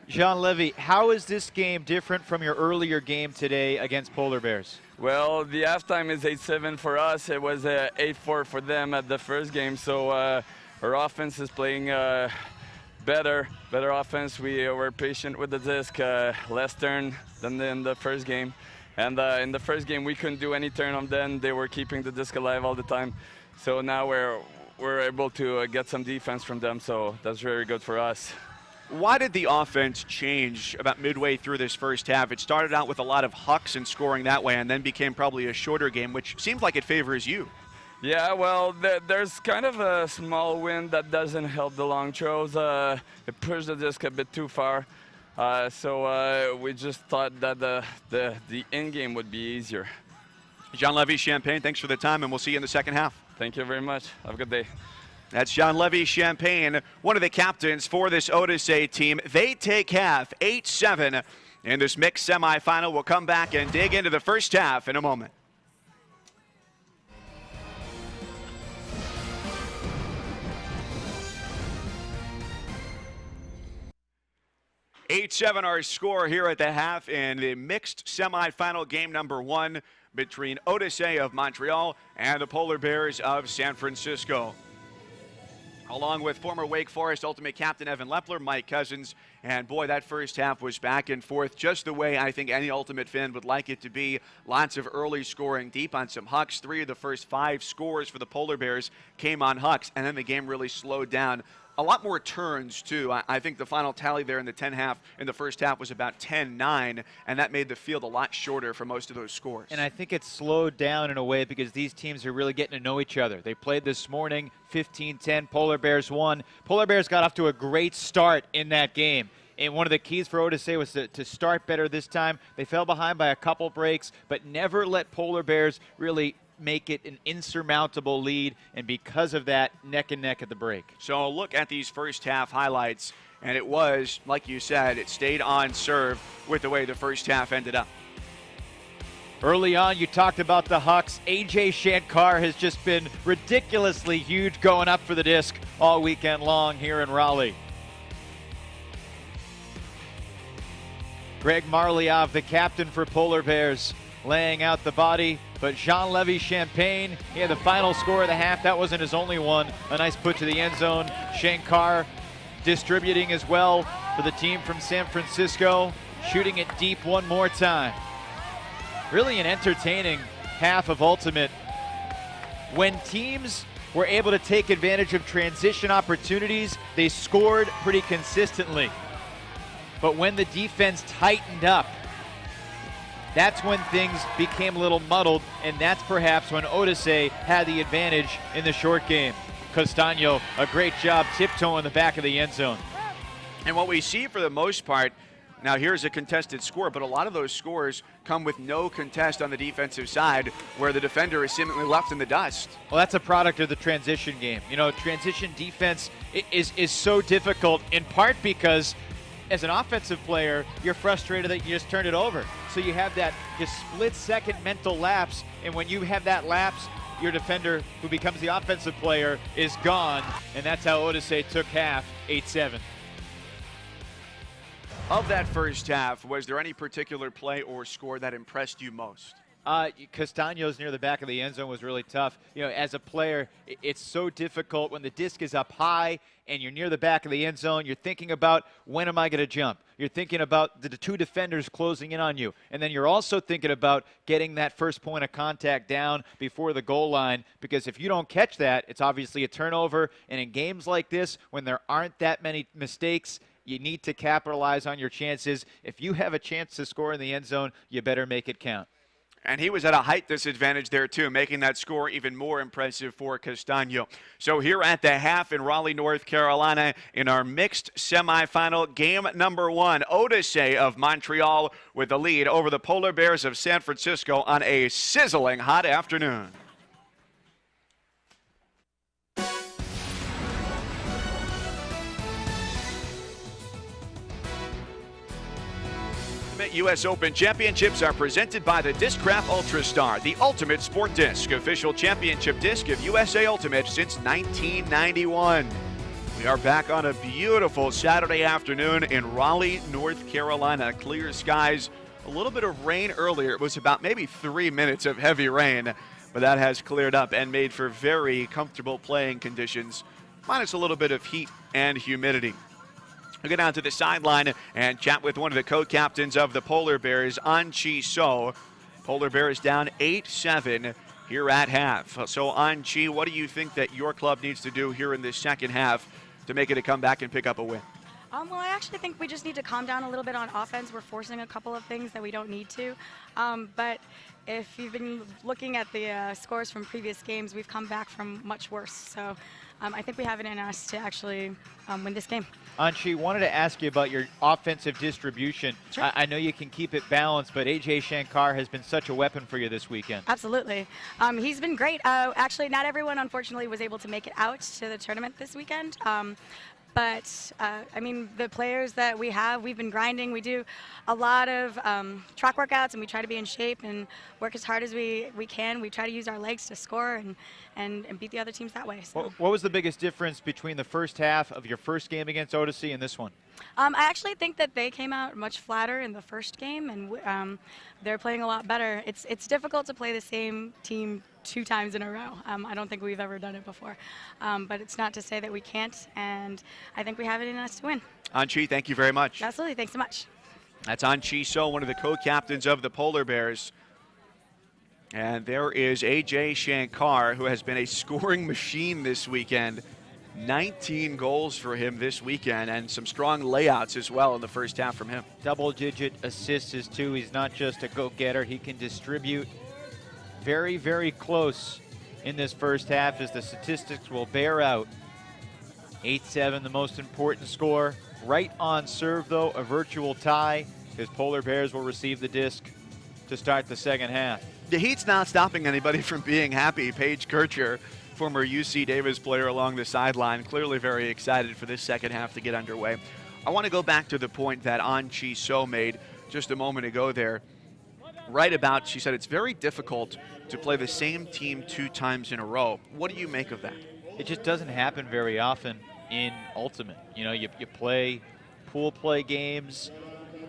Jean-Lévis, how is this game different from your earlier game today against Polar Bears? Well, the halftime is 8-7 for us. It was 8-4 for them at the first game, so our offense is playing better offense. We were patient with the disc, less turn than in the first game. And in the first game, we couldn't do any turn on them. They were keeping the disc alive all the time. So now we're able to get some defense from them, so that's very good for us. Why did the offense change about midway through this first half? It started out with a lot of hucks and scoring that way, and then became probably a shorter game, which seems like it favors you. Yeah, well, there's kind of a small wind that doesn't help the long throws. It pushed the disc a bit too far. So we just thought that the end game would be easier. Jean-Lévis Champagne, thanks for the time, and we'll see you in the second half. Thank you very much. Have a good day. That's Jean-Lévis Champagne, one of the captains for this Odyssée team. They take half, 8-7 in this mixed semifinal. We'll come back and dig into the first half in a moment. (8-7) our score here at the half in the mixed semifinal game number 1 between Odyssée of Montreal and the Polar Bears of San Francisco. Along with former Wake Forest Ultimate captain Evan Lepler, Mike Cousins, and boy, that first half was back and forth just the way I think any Ultimate fan would like it to be. Lots of early scoring deep on some hucks. 3 of the first 5 scores for the Polar Bears came on hucks, and then the game really slowed down. A lot more turns, too. I think the final tally there in the first half was about 10-9, and that made the field a lot shorter for most of those scores. And I think it slowed down in a way because these teams are really getting to know each other. They played this morning, 15-10, Polar Bears won. Polar Bears got off to a great start in that game. And one of the keys for Odyssée was to start better this time. They fell behind by a couple breaks, but never let Polar Bears really make it an insurmountable lead, and because of that, neck and neck at the break. So look at these first half highlights, and it was, like you said, it stayed on serve with the way the first half ended up. Early on, you talked about the hucks. AJ Shankar has just been ridiculously huge going up for the disc all weekend long here in Raleigh. Greg Marliov, the captain for Polar Bears, laying out the body, but Jean-Lévis Champagne, he had the final score of the half. That wasn't his only one. A nice put to the end zone. Shankar distributing as well for the team from San Francisco, shooting it deep one more time. Really an entertaining half of Ultimate. When teams were able to take advantage of transition opportunities, they scored pretty consistently. But when the defense tightened up, that's when things became a little muddled, and that's perhaps when Odyssée had the advantage in the short game. Castano, a great job tiptoeing the back of the end zone. And what we see for the most part Now here's a contested score, but a lot of those scores come with no contest on the defensive side where the defender is seemingly left in the dust. Well, that's a product of the transition game. You know, transition defense is so difficult in part because as an offensive player, you're frustrated that you just turned it over. So you have that just split-second mental lapse, and when you have that lapse, your defender, who becomes the offensive player, is gone, and that's how Odyssée took half, 8-7. Of that first half, was there any particular play or score that impressed you most? Castaño's near the back of the end zone was really tough. You know, as a player, it's so difficult when the disc is up high and you're near the back of the end zone. You're thinking about, when am I going to jump? You're thinking about the two defenders closing in on you. And then you're also thinking about getting that first point of contact down before the goal line, because if you don't catch that, it's obviously a turnover. And in games like this, when there aren't that many mistakes, you need to capitalize on your chances. If you have a chance to score in the end zone, you better make it count. And he was at a height disadvantage there, too, making that score even more impressive for Castaño. So here at the half in Raleigh, North Carolina, in our mixed semifinal, game number 1, Odyssée of Montreal with the lead over the Polar Bears of San Francisco on a sizzling hot afternoon. U.S. Open Championships are presented by the Discraft Ultrastar, the ultimate sport disc, official championship disc of USA Ultimate since 1991. We are back on a beautiful Saturday afternoon in Raleigh, North Carolina. Clear skies, a little bit of rain earlier. It was about maybe 3 minutes of heavy rain, but that has cleared up and made for very comfortable playing conditions, minus a little bit of heat and humidity. We'll get down to the sideline and chat with one of the co-captains of the Polar Bears, An-Chi So. Polar Bears down 8-7 here at half. So, An-Chi, what do you think that your club needs to do here in this second half to make it a comeback and pick up a win? Well, I actually think we just need to calm down a little bit on offense. We're forcing a couple of things that we don't need to. But if you've been looking at the scores from previous games, we've come back from much worse. So I think we have it in us to actually win this game. An-Chi, wanted to ask you about your offensive distribution. Sure. I know you can keep it balanced, but A.J. Shankar has been such a weapon for you this weekend. Absolutely. He's been great. Actually, not everyone, unfortunately, was able to make it out to the tournament this weekend. But, I mean, the players that we have, we've been grinding. We do a lot of track workouts, and we try to be in shape and work as hard as we can. We try to use our legs to score and beat the other teams that way. So. What was the biggest difference between the first half of your first game against Odyssée and this one? I actually think that they came out much flatter in the first game, and they're playing a lot better. It's difficult to play the same team 2 times in a row. I don't think we've ever done it before. But it's not to say that we can't, and I think we have it in us to win. An-Chi, thank you very much. Absolutely. Thanks so much. That's An-Chi So, one of the co-captains of the Polar Bears. And there is A.J. Shankar, who has been a scoring machine this weekend. 19 goals for him this weekend, and some strong layouts as well in the first half from him. Double-digit assists, too. He's not just a go-getter. He can distribute. Very, very close in this first half, as the statistics will bear out. 8-7, the most important score. Right on serve, though, a virtual tie, because Polar Bears will receive the disc to start the second half. The heat's not stopping anybody from being happy. Paige Kircher, former UC Davis player, along the sideline, clearly very excited for this second half to get underway. I want to go back to the point that An-Chi So made just a moment ago there. Right about, she said it's very difficult to play the same team 2 times in a row. What do you make of that? It just doesn't happen very often in Ultimate. You know, you play pool play games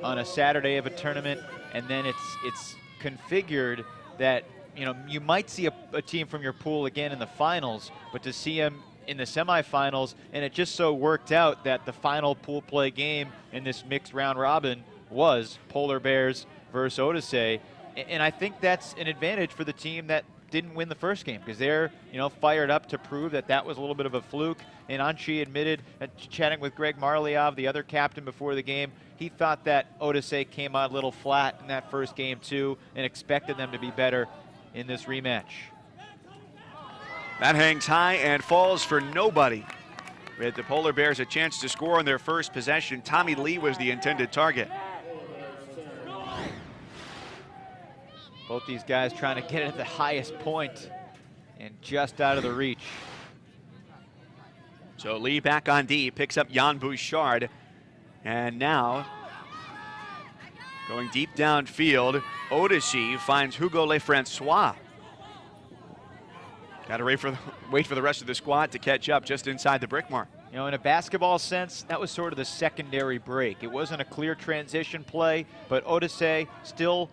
on a Saturday of a tournament, and then it's configured that, you know, you might see a team from your pool again in the finals, but to see them in the semifinals, and it just so worked out that the final pool play game in this mixed round robin was Polar Bears versus Odyssée, and I think that's an advantage for the team that didn't win the first game, because they're, you know, fired up to prove that was a little bit of a fluke. And An-Chi admitted, chatting with Greg Marliov, the other captain, before the game, he thought that Odyssée came out a little flat in that first game too, and expected them to be better in this rematch. That hangs high and falls for nobody. With the Polar Bears a chance to score on their first possession, Tommy Lee was the intended target. Both these guys trying to get it at the highest point and just out of the reach. So Lee back on D, picks up Jan Bouchard. And now, going deep downfield, Odyssée finds Hugo Lefrancois. Got to wait for the rest of the squad to catch up just inside the brick mark. You know, in a basketball sense, that was sort of the secondary break. It wasn't a clear transition play, but Odyssée still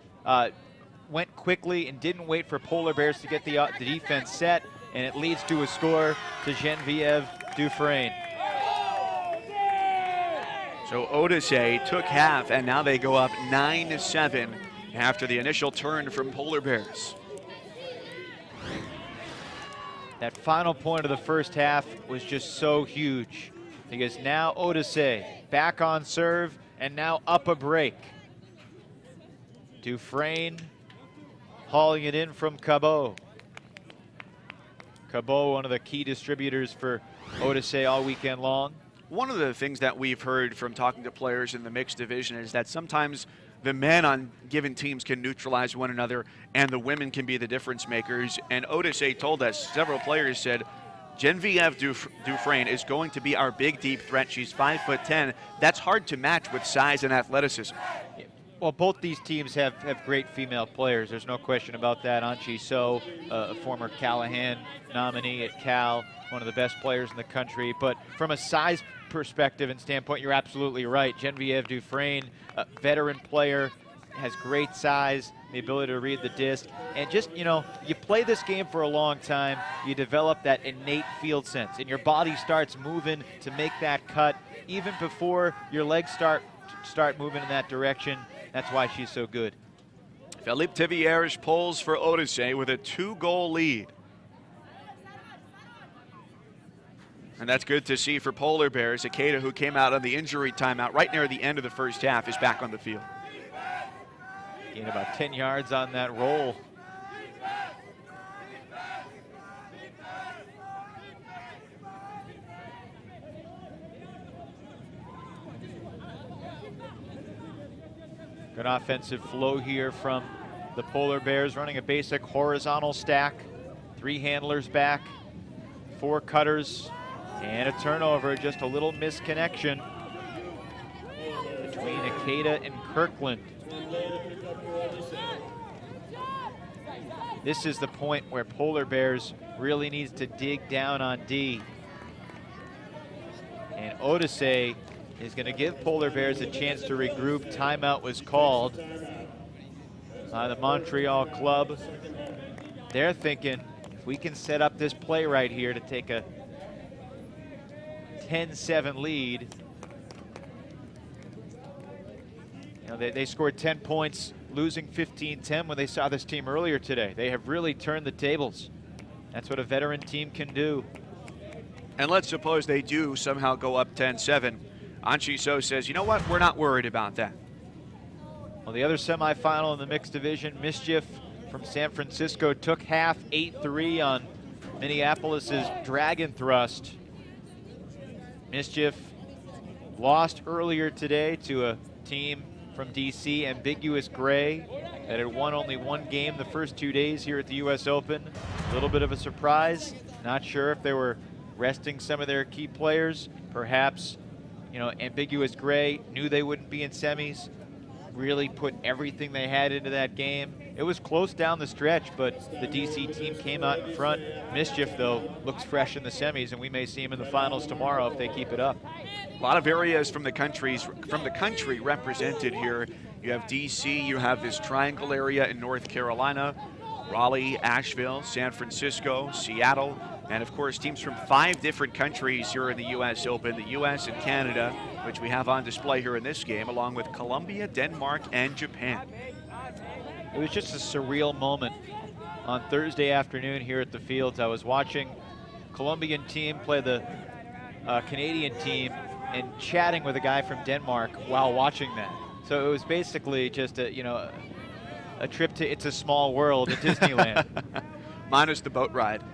went quickly and didn't wait for Polar Bears to get the defense set, and it leads to a score to Geneviève Dufresne. So Odyssée took half, and now they go up 9-7 after the initial turn from Polar Bears. That final point of the first half was just so huge because now Odyssée back on serve and now up a break. Dufresne hauling it in from Cabot. Cabot, one of the key distributors for Odyssée all weekend long. One of the things that we've heard from talking to players in the mixed division is that sometimes the men on given teams can neutralize one another and the women can be the difference makers. And Odyssée told us, several players said, Geneviève Dufresne is going to be our big deep threat. She's 5'10". That's hard to match with size and athleticism. Well, both these teams have great female players. There's no question about that. Anchi So, a former Callahan nominee at Cal, one of the best players in the country. But from a size perspective and standpoint, you're absolutely right. Geneviève Dufresne, a veteran player, has great size, the ability to read the disc. And just, you know, you play this game for a long time, you develop that innate field sense, and your body starts moving to make that cut even before your legs start moving in that direction. That's why she's so good. Philippe Tivierge pulls for Odyssée with a 2-goal lead. And that's good to see for Polar Bears. Akeda, who came out on the injury timeout right near the end of the first half, is back on the field. Gained about 10 yards on that roll. Good offensive flow here from the Polar Bears, running a basic horizontal stack. 3 handlers back, 4 cutters, and a turnover, just a little misconnection between Akeda and Kirkland. This is the point where Polar Bears really needs to dig down on D. And Odyssée is going to give Polar Bears a chance to regroup. Timeout was called by the Montreal club. They're thinking, if we can set up this play right here to take a 10-7 lead. You know, they scored 10 points, losing 15-10 when they saw this team earlier today. They have really turned the tables. That's what a veteran team can do. And let's suppose they do somehow go up 10-7. Anchi So says, you know what, we're not worried about that. Well, the other semifinal in the mixed division, Mischief from San Francisco took half 8-3 on Minneapolis's Dragon Thrust. Mischief lost earlier today to a team from DC, Ambiguous Gray, that had won only 1 game the first 2 days here at the US Open. A little bit of a surprise. Not sure if they were resting some of their key players. Perhaps, you know, Ambiguous Gray knew they wouldn't be in semis, really put everything they had into that game. It was close down the stretch, but the DC team came out in front. Mischief, though, looks fresh in the semis, and we may see him in the finals tomorrow if they keep it up. A lot of areas from the country represented here. You have DC, you have this triangle area in North Carolina, Raleigh, Asheville, San Francisco, Seattle, and of course teams from 5 different countries here in the US Open, the US and Canada, which we have on display here in this game, along with Colombia, Denmark, and Japan. It was just a surreal moment on Thursday afternoon here at the Fields. I was watching Colombian team play the Canadian team and chatting with a guy from Denmark while watching that. So it was basically just a, you know, a trip to It's a Small World at Disneyland. Minus the boat ride.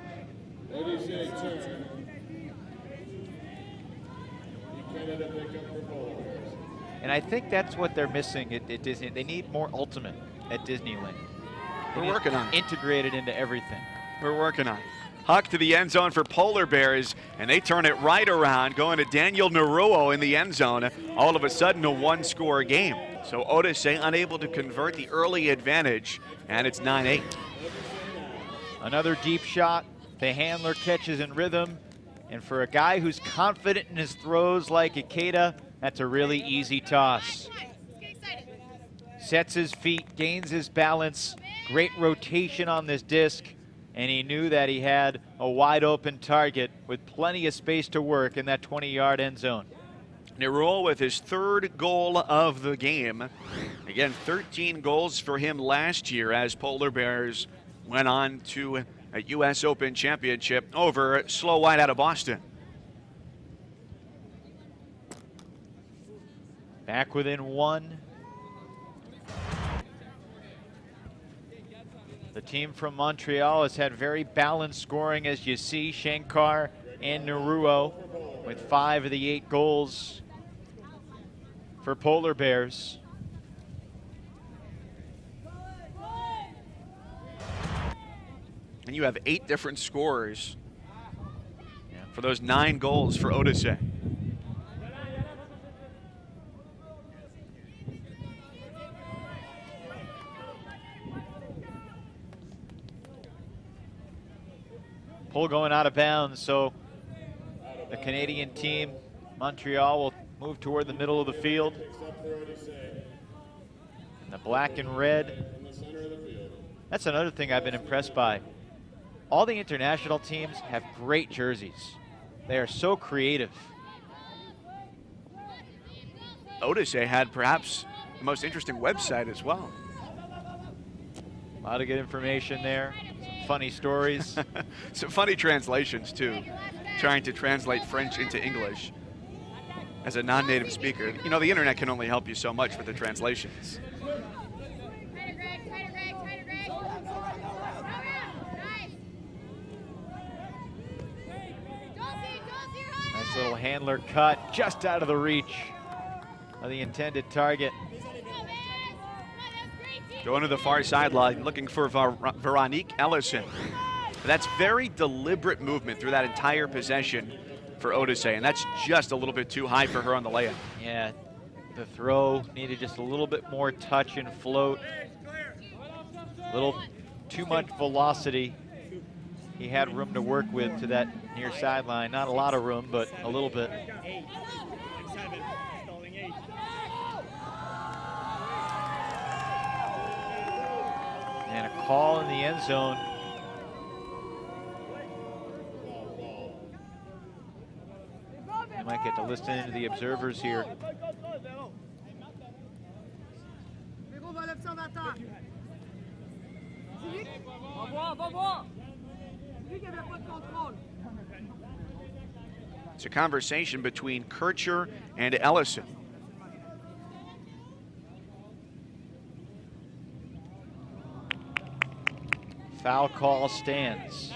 And I think that's what they're missing at Disney. They need more ultimate at Disneyland. We're working on it. Integrated into everything. We're working on it. Huck to the end zone for Polar Bears, and they turn it right around, going to Daniel Naruo in the end zone. All of a sudden, a one-score game. So Odyssey unable to convert the early advantage, and it's 9-8. Another deep shot. The handler catches in rhythm. And for a guy who's confident in his throws like Ikeda, that's a really easy toss. Sets his feet, gains his balance. Great rotation on this disc. And he knew that he had a wide open target with plenty of space to work in that 20-yard end zone. Naruo with his third goal of the game. Again, 13 goals for him last year as Polar Bears went on to a U.S. Open championship over Slow White out of Boston. Back within one. The team from Montreal has had very balanced scoring, as you see. Shankar and Naruo with 5 of the 8 goals for Polar Bears. And you have 8 different scorers for those 9 goals for Odyssey. Pull going out of bounds, so the Canadian team, Montreal, will move toward the middle of the field. And the black and red. That's another thing I've been impressed by. All the international teams have great jerseys. They are so creative. Odyssey had perhaps the most interesting website as well. A lot of good information there. Funny stories. Some funny translations too, trying to translate French into English as a non-native speaker. You know, the internet can only help you so much with the translations. Nice little handler cut just out of the reach of the intended target. Going to the far sideline, looking for Veronique Ellison. That's very deliberate movement through that entire possession for Odyssey, and that's just a little bit too high for her on the layup. Yeah, the throw needed just a little bit more touch and float. A little too much velocity. He had room to work with to that near sideline. Not a lot of room, but a little bit. And a call in the end zone. You might get to listen to the observers here. It's a conversation between Kircher and Ellison. Foul call stands.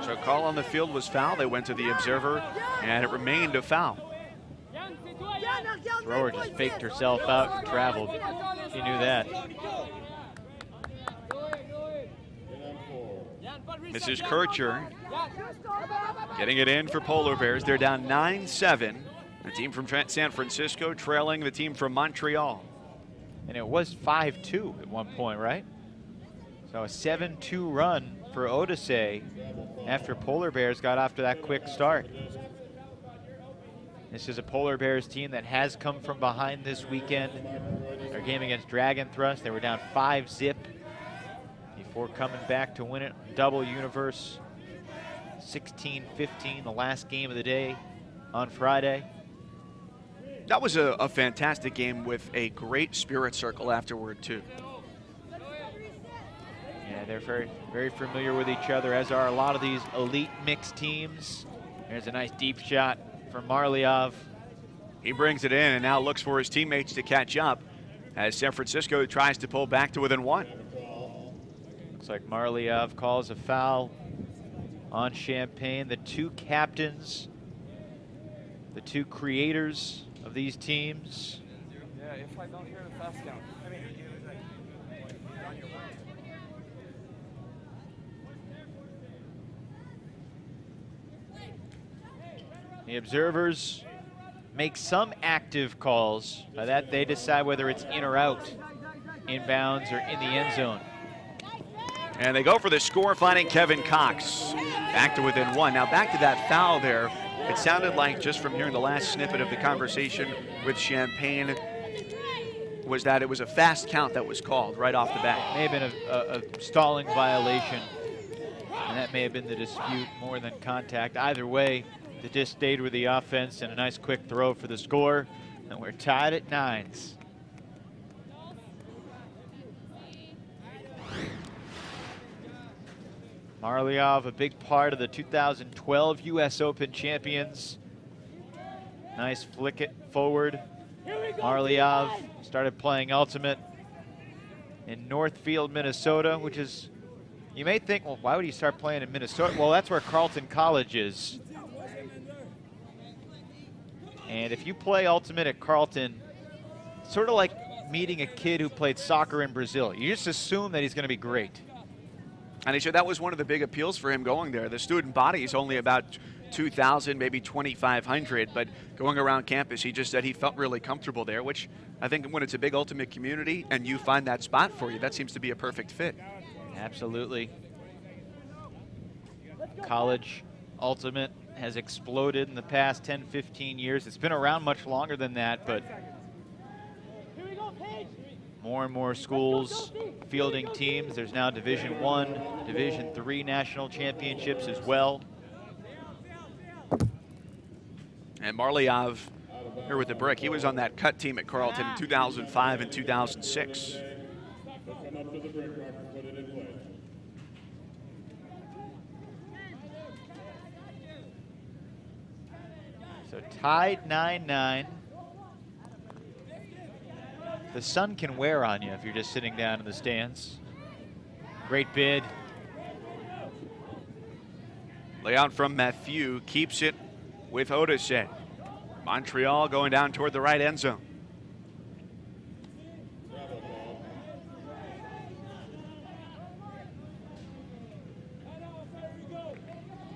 So call on the field was foul. They went to the observer, and it remained a foul. Thrower just faked herself out and traveled. She knew that. Mrs. Kircher getting it in for Polar Bears. They're down 9-7. The team from San Francisco trailing the team from Montreal. And it was 5-2 at one point, right? So a 7-2 run for Odyssey after Polar Bears got off to that quick start. This is a Polar Bears team that has come from behind this weekend. Their game against Dragon Thrust, they were down 5-0 before coming back to win it double universe. 16-15, the last game of the day on Friday. That was a fantastic game with a great spirit circle afterward, too. Yeah, they're very, very familiar with each other, as are a lot of these elite mixed teams. There's a nice deep shot from Marliov. He brings it in and now looks for his teammates to catch up as San Francisco tries to pull back to within one. Looks like Marliov calls a foul on Champagne. The two captains the two creators of these teams. Yeah, if I don't hear the fast count. The observers make some active calls. By that, they decide whether it's in or out, inbounds or in the end zone. And they go for the score, finding Kevin Cox. Back to within one. Now back to that foul there. It sounded like, just from hearing the last snippet of the conversation with Champaign, was that it was a fast count that was called right off the bat. May have been a stalling violation, and that may have been the dispute more than contact. Either way, the disc stayed with the offense, and a nice quick throw for the score, and we're tied at 9s. Marliov, a big part of the 2012 U.S. Open champions. Nice flick it forward. Marliov started playing Ultimate in Northfield, Minnesota, which is, you may think, well, why would he start playing in Minnesota? Well, that's where Carleton College is. And if you play Ultimate at Carleton, it's sort of like meeting a kid who played soccer in Brazil. You just assume that he's going to be great. And he said that was one of the big appeals for him going there. The student body is only about 2,000, maybe 2,500, but going around campus, he just said he felt really comfortable there, which I think when it's a big Ultimate community and you find that spot for you, that seems to be a perfect fit. Absolutely. College Ultimate has exploded in the past 10, 15 years. It's been around much longer than that, but more and more schools fielding teams. There's now Division I, Division III national championships as well. And Marliov here with the brick. He was on that cut team at Carleton in 2005 and 2006. So tied 9-9. The sun can wear on you if you're just sitting down in the stands. Great bid. Layout from Matthew keeps it with Odyssée. Montreal going down toward the right end zone.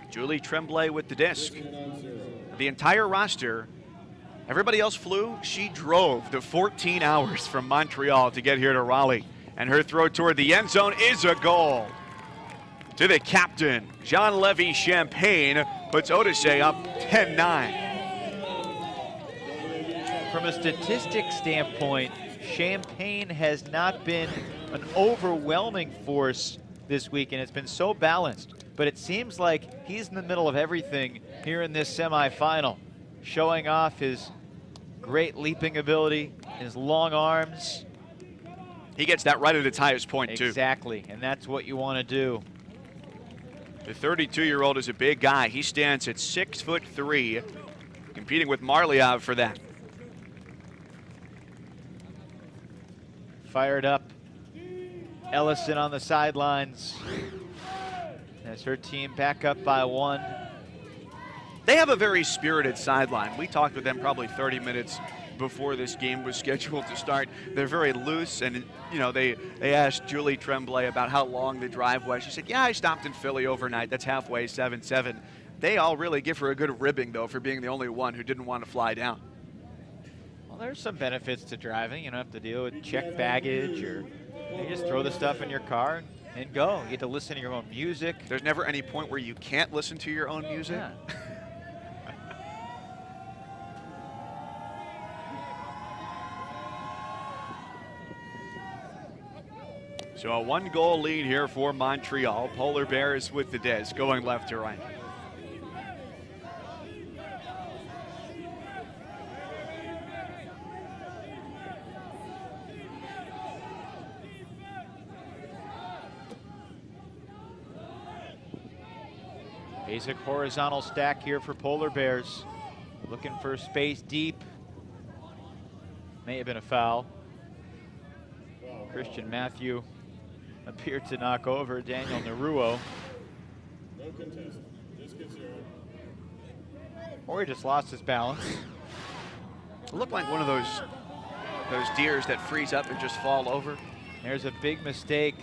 Julie Tremblay with the disc. The entire roster, everybody else flew. She drove the 14 hours from Montreal to get here to Raleigh. And her throw toward the end zone is a goal. To the captain, Jean-Levy Champaign, puts Odyssée up 10-9. From a statistics standpoint, Champaign has not been an overwhelming force this week, and it's been so balanced. But it seems like he's in the middle of everything here in this semifinal, showing off his great leaping ability, his long arms. He gets that right at its highest point, too. Exactly, and that's what you want to do. The 32-year-old is a big guy. He stands at 6'3", competing with Marliov for that. Fired up. Ellison on the sidelines as her team back up by 1. They have a very spirited sideline. We talked with them probably 30 minutes before this game was scheduled to start. They're very loose, and you know, they asked Julie Tremblay about how long the drive was. She said, yeah, I stopped in Philly overnight. That's halfway, 7-7. They all really give her a good ribbing, though, for being the only one who didn't want to fly down. Well, there's some benefits to driving. You don't have to deal with checked baggage, or you just throw the stuff in your car and go. You get to listen to your own music. There's never any point where you can't listen to your own music. Yeah. So a 1-goal lead here for Montreal. Polar Bears with the disc, going left to right. Basic horizontal stack here for Polar Bears. Looking for space deep. May have been a foul. Christian Matthew appeared to knock over Daniel Naruo. No contest. Disc at 0. Or he just lost his balance. It looked like one of those deers that freeze up and just fall over. There's a big mistake.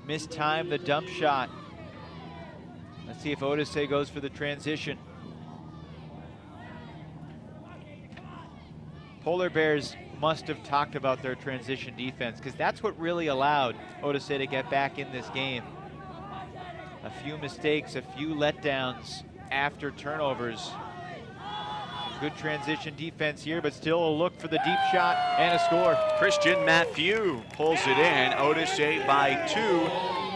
Mistimed the dump shot. Let's see if Odyssée goes for the transition. Polar Bears must have talked about their transition defense, because that's what really allowed Odyssée to get back in this game. A few mistakes, a few letdowns after turnovers. Good transition defense here, but still a look for the deep shot and a score. Christian Mathieu pulls it in. Odyssée by 2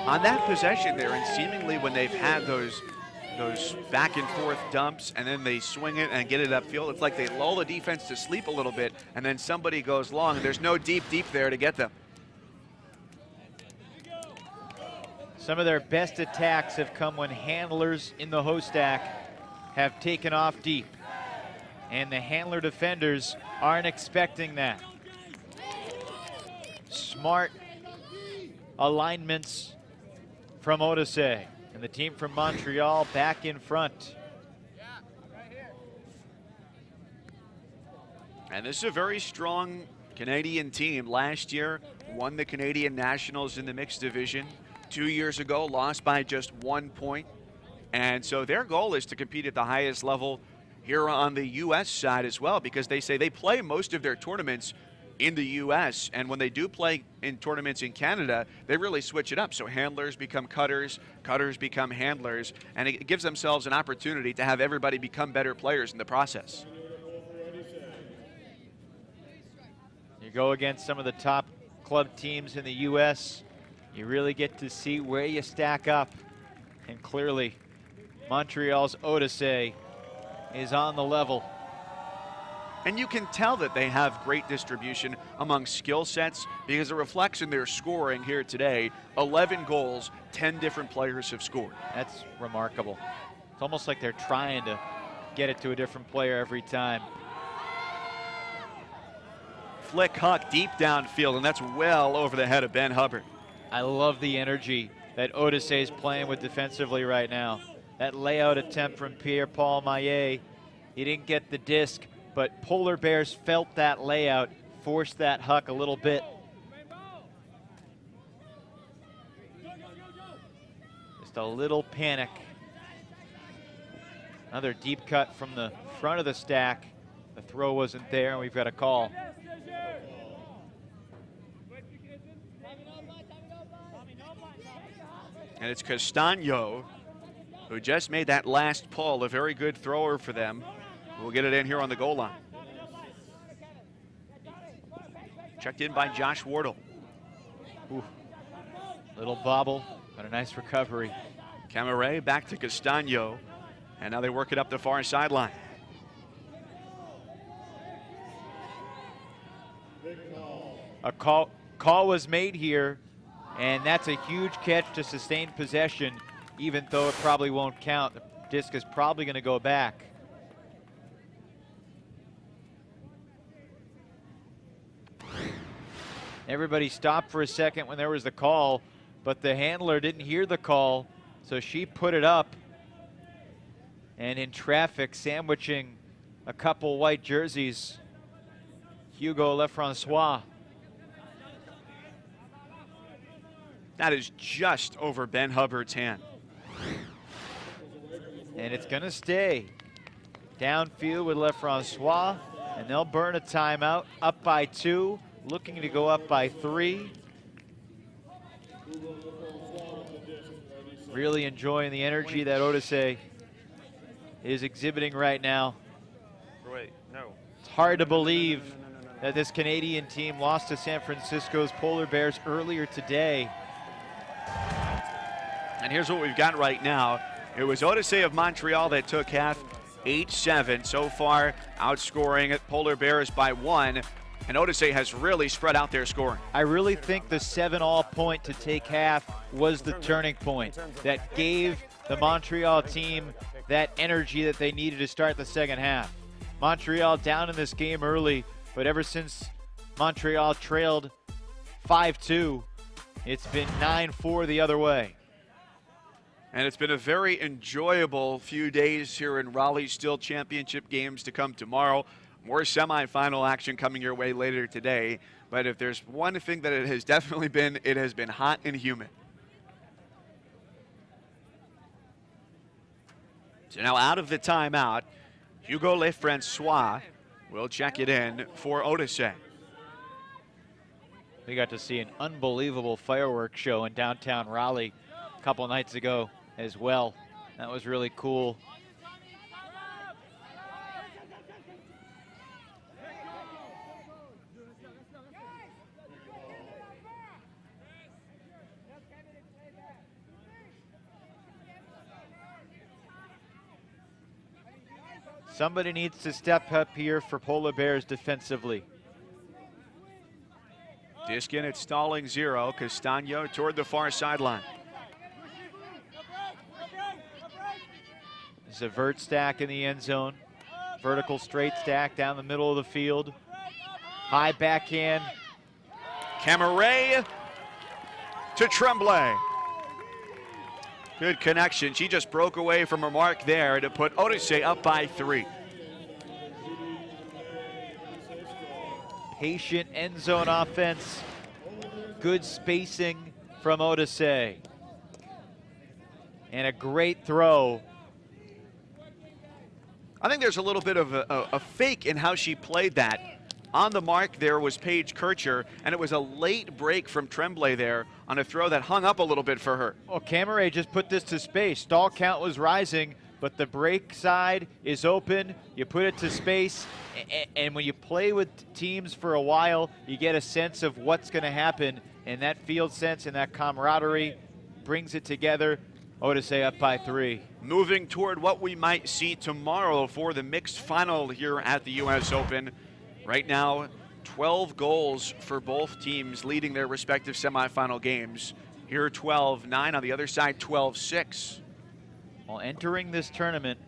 on that possession there, and seemingly when they've had those back and forth dumps and then they swing it and get it upfield, it's like they lull the defense to sleep a little bit, and then somebody goes long and there's no deep there to get them. Some of their best attacks have come when handlers in the host stack have taken off deep, and the handler defenders aren't expecting that. Smart alignments from Odyssée, and the team from Montreal back in front. And this is a very strong Canadian team. Last year won the Canadian Nationals in the mixed division. 2 years ago lost by just 1 point. And so their goal is to compete at the highest level here on the U.S. side as well, because they say they play most of their tournaments in the U.S., and when they do play in tournaments in Canada, they really switch it up. So handlers become cutters, cutters become handlers, and it gives themselves an opportunity to have everybody become better players in the process. You go against some of the top club teams in the U.S., you really get to see where you stack up, and clearly Montreal's Odyssée is on the level. And you can tell that they have great distribution among skill sets, because it reflects in their scoring here today. 11 goals, 10 different players have scored. That's remarkable. It's almost like they're trying to get it to a different player every time. Flick Huck deep downfield, and that's well over the head of Ben Hubbard. I love the energy that Odyssée is playing with defensively right now. That layout attempt from Pierre-Paul Maillet, he didn't get the disc, but Polar Bears felt that layout, forced that Huck a little bit. Just a little panic. Another deep cut from the front of the stack. The throw wasn't there, and we've got a call. And it's Castagno who just made that last pull, a very good thrower for them. We'll get it in here on the goal line. Checked in by Josh Wardle. Ooh. Little bobble, but a nice recovery. Camere back to Castagno, and now they work it up the far sideline. A call was made here, and that's a huge catch to sustain possession, even though it probably won't count. The disc is probably going to go back. Everybody stopped for a second when there was the call, but the handler didn't hear the call, so she put it up. And in traffic, sandwiching a couple white jerseys, Hugo Lefrancois. That is just over Ben Hubbard's hand. And it's going to stay downfield with Lefrancois, and they'll burn a timeout, up by 2. Looking to go up by 3. Really enjoying the energy that Odyssée is exhibiting right now. Wait, no. It's hard to believe that this Canadian team lost to San Francisco's Polar Bears earlier today. And here's what we've got right now. It was Odyssée of Montreal that took half, 8-7 so far, outscoring Polar Bears by 1. And Odyssée has really spread out their scoring. I really think the 7-all point to take half was the turning point that gave the Montreal team that energy that they needed to start the second half. Montreal down in this game early, but ever since Montreal trailed 5-2, it's been 9-4 the other way. And it's been a very enjoyable few days here in Raleigh. Still championship games to come tomorrow. More semifinal action coming your way later today. But if there's one thing that it has definitely been, it has been hot and humid. So now out of the timeout, Hugo Lefrancois will check it in for Odyssée. We got to see an unbelievable fireworks show in downtown Raleigh a couple nights ago as well. That was really cool. Somebody needs to step up here for Polar Bears defensively. Disc in at stalling 0. Castano toward the far sideline. There's a vert stack in the end zone. Vertical straight stack down the middle of the field. High backhand. Camaret to Tremblay. Good connection. She just broke away from her mark there to put Odyssée up by 3. Patient end zone offense. Good spacing from Odyssée. And a great throw. I think there's a little bit of a fake in how she played that. On the mark there was Paige Kircher, and it was a late break from Tremblay there on a throw that hung up a little bit for her. Well, Camaret just put this to space. Stall count was rising, but the break side is open. You put it to space, and when you play with teams for a while, you get a sense of what's going to happen, and that field sense and that camaraderie brings it together. Odyssée up by 3. Moving toward what we might see tomorrow for the mixed final here at the U.S. Open. Right now, 12 goals for both teams leading their respective semifinal games. Here 12-9, on the other side 12-6. Well, entering this tournament,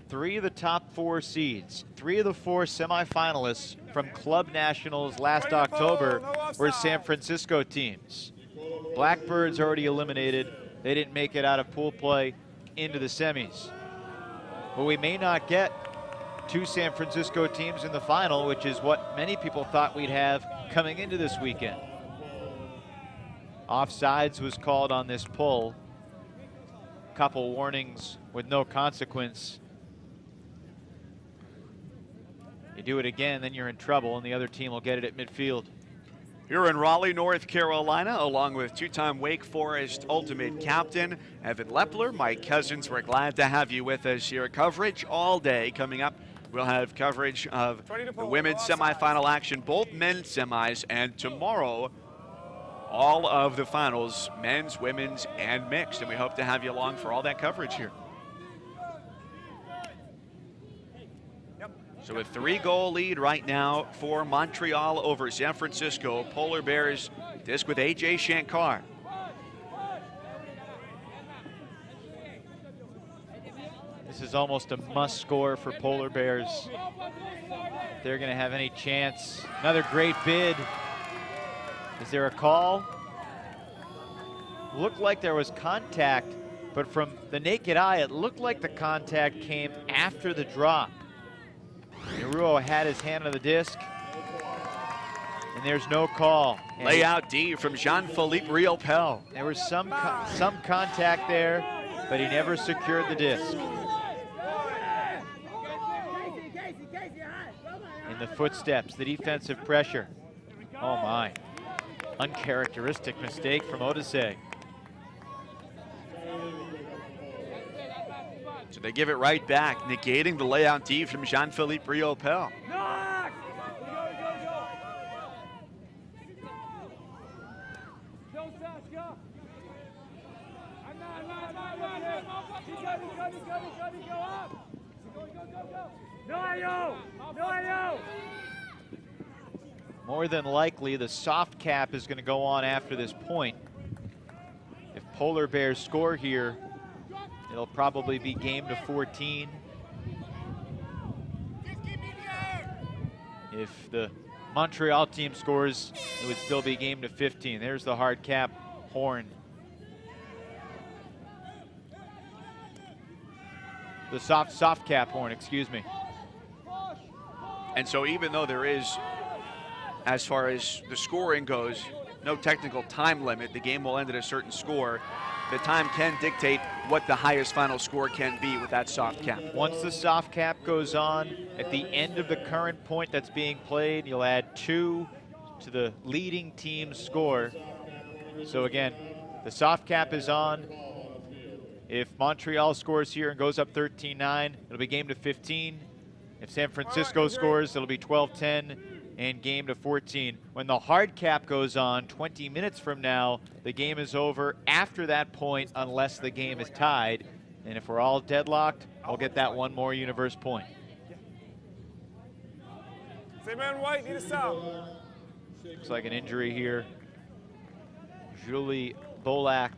3 of the top 4 seeds, 3 of the 4 semifinalists from Club Nationals last October were San Francisco teams. Blackbirds already eliminated. They didn't make it out of pool play into the semis. But we may not get 2 San Francisco teams in the final, which is what many people thought we'd have coming into this weekend. Offsides was called on this pull. Couple warnings with no consequence. You do it again, then you're in trouble, and the other team will get it at midfield. Here in Raleigh, North Carolina, along with 2-time Wake Forest Ultimate Captain Evan Lepler. Mike Cousins, we're glad to have you with us here. Coverage all day coming up. We'll have coverage of the women's semifinal action, both men's semis, and tomorrow, all of the finals, men's, women's, and mixed. And we hope to have you along for all that coverage here. So a 3-goal lead right now for Montreal over San Francisco. Polar Bears disc with AJ Shankar. This is almost a must score for Polar Bears. If they're going to have any chance. Another great bid. Is there a call? Looked like there was contact, but from the naked eye, it looked like the contact came after the drop. Naruo had his hand on the disc, and there's no call. And Layout D from Jean-Philippe Riopel. there was some contact there, but he never secured the disc. In the footsteps, the defensive pressure. Oh my. Uncharacteristic mistake from Odyssée. So they give it right back, negating the layout D from Jean-Philippe Riopel. More than likely, the soft cap is going to go on after this point. If Polar Bears score here, it'll probably be game to 14. If the Montreal team scores, it would still be game to 15. There's the hard cap horn. the soft cap horn, excuse me. And so even though there is, as far as the scoring goes, no technical time limit, the game will end at a certain score. The time can dictate what the highest final score can be with that soft cap. Once the soft cap goes on, at the end of the current point that's being played, you'll add 2 to the leading team's score. So again, the soft cap is on. If Montreal scores here and goes up 13-9, it'll be game to 15. If San Francisco scores, it'll be 12-10 and game to 14. When the hard cap goes on 20 minutes from now, the game is over after that point unless the game is tied. And if we're all deadlocked, I'll get that one more universe point. Say man White, need a stop. Looks like an injury here. Julie Bolak.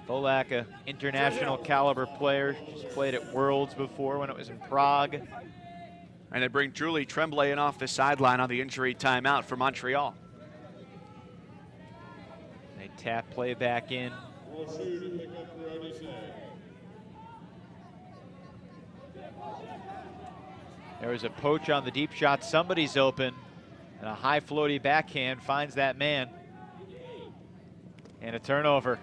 Bolak, an international caliber player. She's played at Worlds before when it was in Prague. And they bring Julie Tremblay in off the sideline on the injury timeout for Montreal. They tap play back in. There was a poach on the deep shot. Somebody's open. And a high floaty backhand finds that man. And a turnover.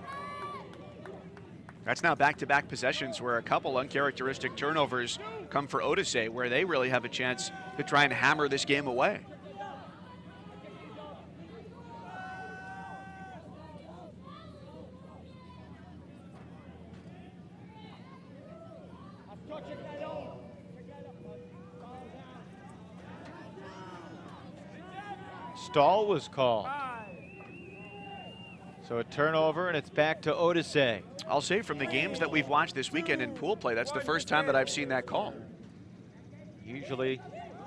That's now back-to-back possessions where a couple uncharacteristic turnovers come for Odyssée, where they really have a chance to try and hammer this game away. Stall was called. So a turnover, and it's back to Odyssée. I'll say from the games that we've watched this weekend in pool play, that's the first time that I've seen that call. Usually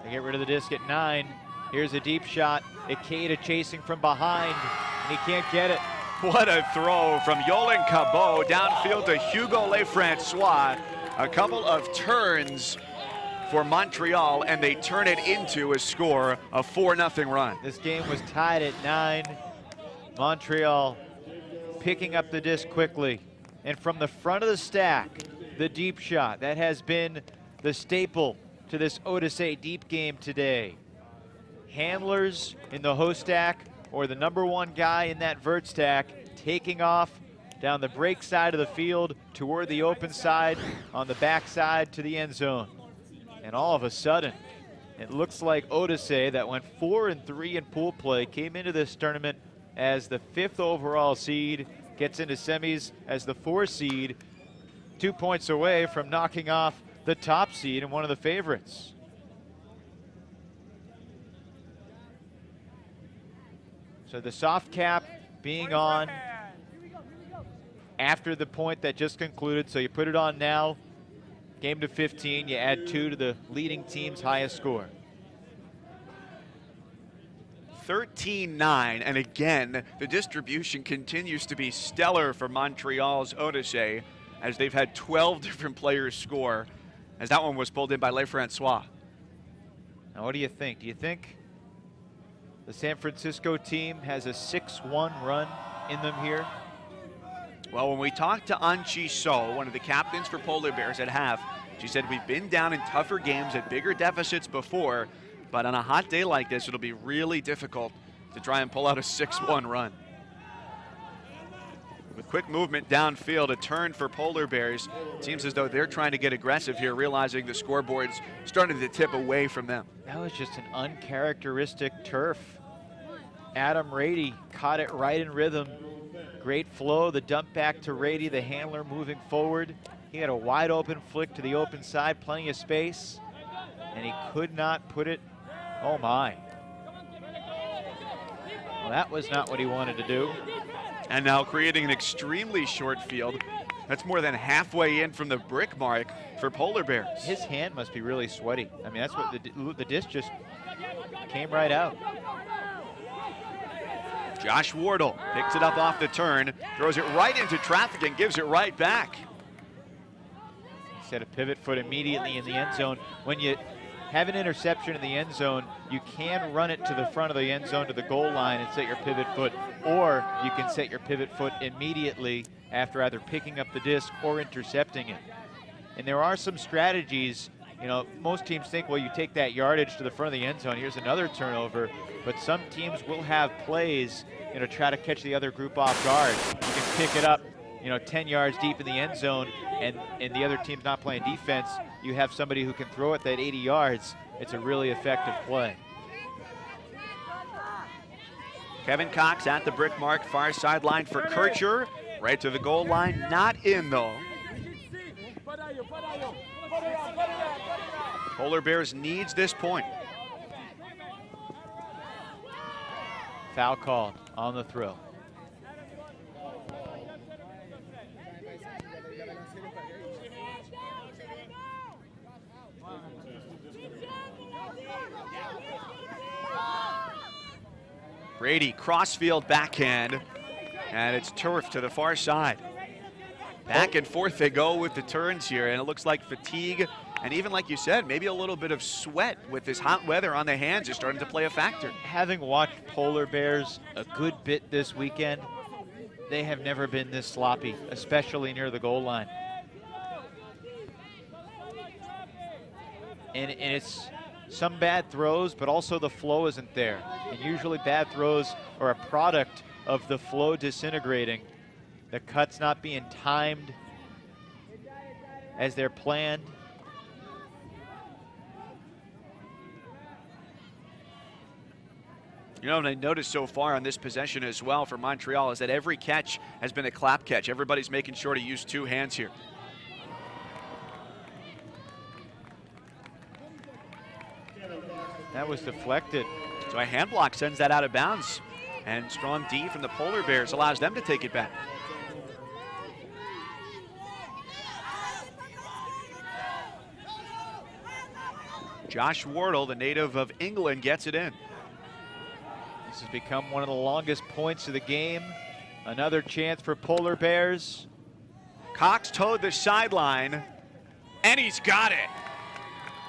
they get rid of the disc at 9. Here's a deep shot. Ikeda chasing from behind, and he can't get it. What a throw from Yolan Cabot downfield to Hugo Lefrancois. A couple of turns for Montreal, and they turn it into a score, a 4-0 run. This game was tied at 9. Montreal picking up the disc quickly. And from the front of the stack, the deep shot. That has been the staple to this Odyssée deep game today. Handlers in the host stack or the #1 guy in that vert stack taking off down the break side of the field toward the open side on the back side to the end zone. And all of a sudden, it looks like Odyssée, that went 4-3 in pool play, came into this tournament as the 5th overall seed, gets into semis as the 4 seed, 2 points away from knocking off the top seed and one of the favorites. So the soft cap being on after the point that just concluded, so you put it on now, game to 15, you add 2 to the leading team's highest score. 13-9, and again, the distribution continues to be stellar for Montreal's Odyssée, as they've had 12 different players score, as that one was pulled in by Lefrancois. Now what do you think? Do you think the San Francisco team has a 6-1 run in them here? Well, when we talked to Anchi So, one of the captains for Polar Bears at half, she said we've been down in tougher games at bigger deficits before, but on a hot day like this, it'll be really difficult to try and pull out a 6-1 run. With quick movement downfield, a turn for Polar Bears. It seems as though they're trying to get aggressive here, realizing the scoreboard's starting to tip away from them. That was just an uncharacteristic turf. Adam Rady caught it right in rhythm. Great flow, the dump back to Rady, the handler moving forward. He had a wide open flick to the open side, plenty of space, and he could not put it. Oh my. Well, that was not what he wanted to do. And now creating an extremely short field. That's more than halfway in from the brick mark for Polar Bears. His hand must be really sweaty. I mean, that's what the disc just came right out. Josh Wardle picks it up off the turn, throws it right into traffic and gives it right back. He set a pivot foot immediately in the end zone. When you have an interception in the end zone, you can run it to the front of the end zone to the goal line and set your pivot foot, or you can set your pivot foot immediately after either picking up the disc or intercepting it. And there are some strategies. You know, most teams think, well, you take that yardage to the front of the end zone, here's another turnover. But some teams will have plays, you know, try to catch the other group off guard. You can pick it up, you know, 10 yards deep in the end zone, and the other team's not playing defense. You have somebody who can throw it that 80 yards. It's a really effective play. Kevin Cox at the brick mark, far sideline for Kircher. Right to the goal line, not in though. Polar Bears needs this point. Foul called on the throw. Brady, crossfield backhand, and it's turf to the far side. Back and forth they go with the turns here, and it looks like fatigue, and even like you said, maybe a little bit of sweat with this hot weather on the hands is starting to play a factor. Having watched Polar Bears a good bit this weekend, they have never been this sloppy, especially near the goal line. And it's some bad throws, but also the flow isn't there. And usually bad throws are a product of the flow disintegrating, the cuts not being timed as they're planned. You know, and I noticed so far on this possession as well for Montreal is that every catch has been a clap catch. Everybody's making sure to use two hands here. That was deflected. So a hand block sends that out of bounds. And strong D from the Polar Bears allows them to take it back. Josh Wardle, the native of England, gets it in. This has become one of the longest points of the game. Another chance for Polar Bears. Cox towed the sideline, and he's got it.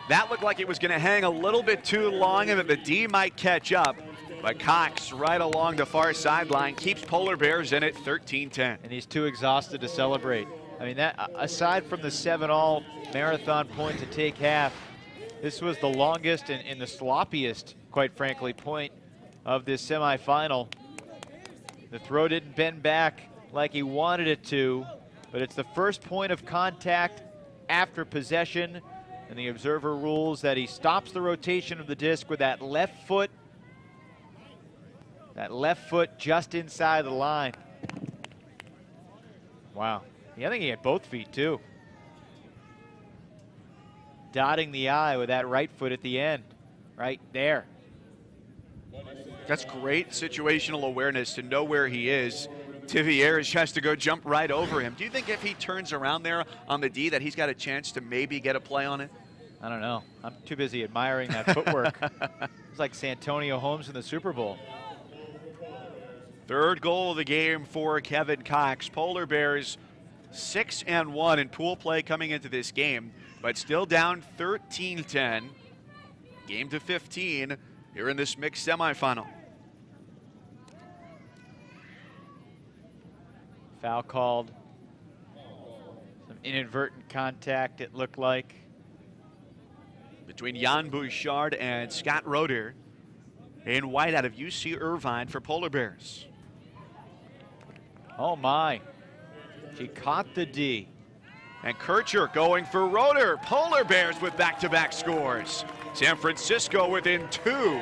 That looked like it was going to hang a little bit too long and that the D might catch up. But Cox right along the far sideline keeps Polar Bears in it 13-10. And he's too exhausted to celebrate. I mean, that aside from the 7-all marathon point to take half, this was the longest and the sloppiest, quite frankly, point of this semifinal. The throw didn't bend back like he wanted it to, but it's the first point of contact after possession. And the observer rules that he stops the rotation of the disc with that left foot just inside the line. Wow. Yeah, I think he had both feet too. Dotting the I with that right foot at the end, right there. That's great situational awareness to know where he is. Tivieres has to go jump right over him. Do you think if he turns around there on the D that he's got a chance to maybe get a play on it? I don't know. I'm too busy admiring that footwork. It's like Santonio Holmes in the Super Bowl. Third goal of the game for Kevin Cox. Polar Bears 6-1 in pool play coming into this game, but still down 13-10. Game to 15 here in this mixed semifinal. Foul called. Some inadvertent contact, it looked like. Between Jan Bouchard and Scott Roeder. In white out of UC Irvine for Polar Bears. Oh my. She caught the D. And Kircher going for Roeder. Polar Bears with back-to-back scores. San Francisco within 2.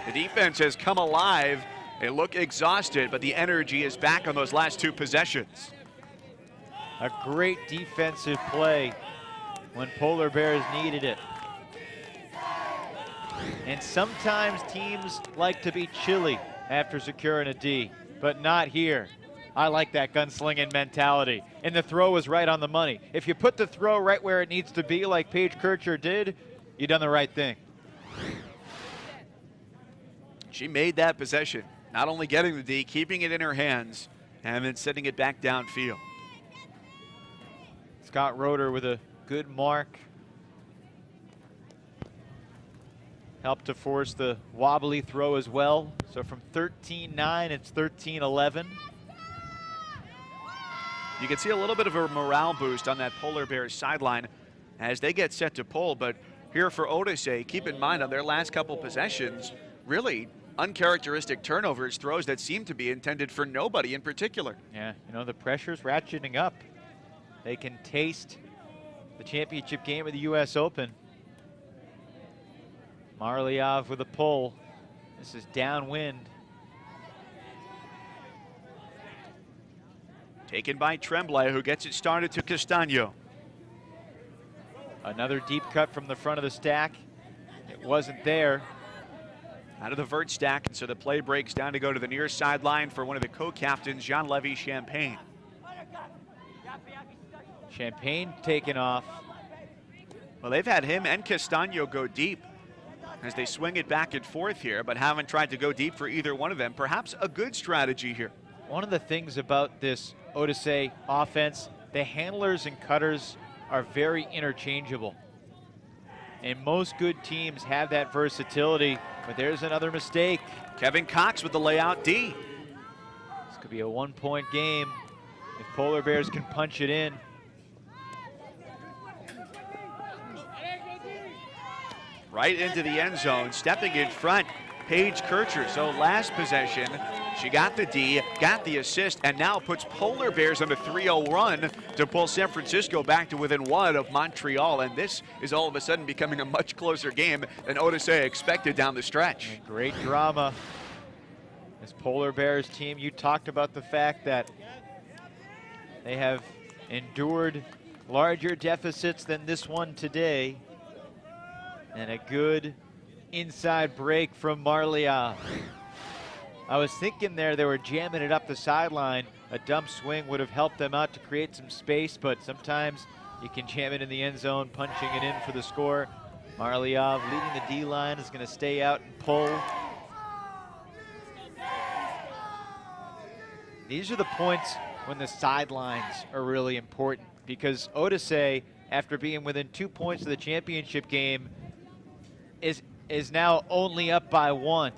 The defense has come alive. They look exhausted, but the energy is back on those last 2 possessions. A great defensive play when Polar Bears needed it. And sometimes teams like to be chilly after securing a D, but not here. I like that gunslinging mentality. And the throw was right on the money. If you put the throw right where it needs to be, like Paige Kircher did, you done the right thing. She made that possession, not only getting the D, keeping it in her hands, and then sending it back downfield. Scott Roeder with a good mark. Helped to force the wobbly throw as well. So from 13-9, it's 13-11. You can see a little bit of a morale boost on that Polar Bears sideline as they get set to pull. But here for Odyssée, keep in mind on their last couple possessions, really uncharacteristic turnovers, throws that seem to be intended for nobody in particular. Yeah, you know, the pressure's ratcheting up. They can taste the championship game of the U.S. Open. Marliov with a pull. This is downwind. Taken by Tremblay, who gets it started to Castano. Another deep cut from the front of the stack. It wasn't there. Out of the vert stack, so the play breaks down to go to the near sideline for one of the co-captains, Jean-Levy Champagne. Champagne taken off. Well, they've had him and Castano go deep as they swing it back and forth here, but haven't tried to go deep for either one of them. Perhaps a good strategy here. One of the things about this Odyssée offense, the handlers and cutters are very interchangeable. And most good teams have that versatility, but there's another mistake. Kevin Cox with the layout D. This could be a one-point game if Polar Bears can punch it in. Right into the end zone, stepping in front, Paige Kircher. So last possession, she got the D, got the assist, and now puts Polar Bears on a 3-0 run to pull San Francisco back to within 1 of Montreal. And this is all of a sudden becoming a much closer game than Odyssée expected down the stretch. And great drama. This Polar Bears team, you talked about the fact that they have endured larger deficits than this one today. And a good inside break from Marliov. I was thinking there they were jamming it up the sideline. A dump swing would have helped them out to create some space, but sometimes you can jam it in the end zone, punching it in for the score. Marliov leading the D-line is going to stay out and pull. These are the points when the sidelines are really important, because Odyssée, after being within 2 points of the championship game, is now only up by 1.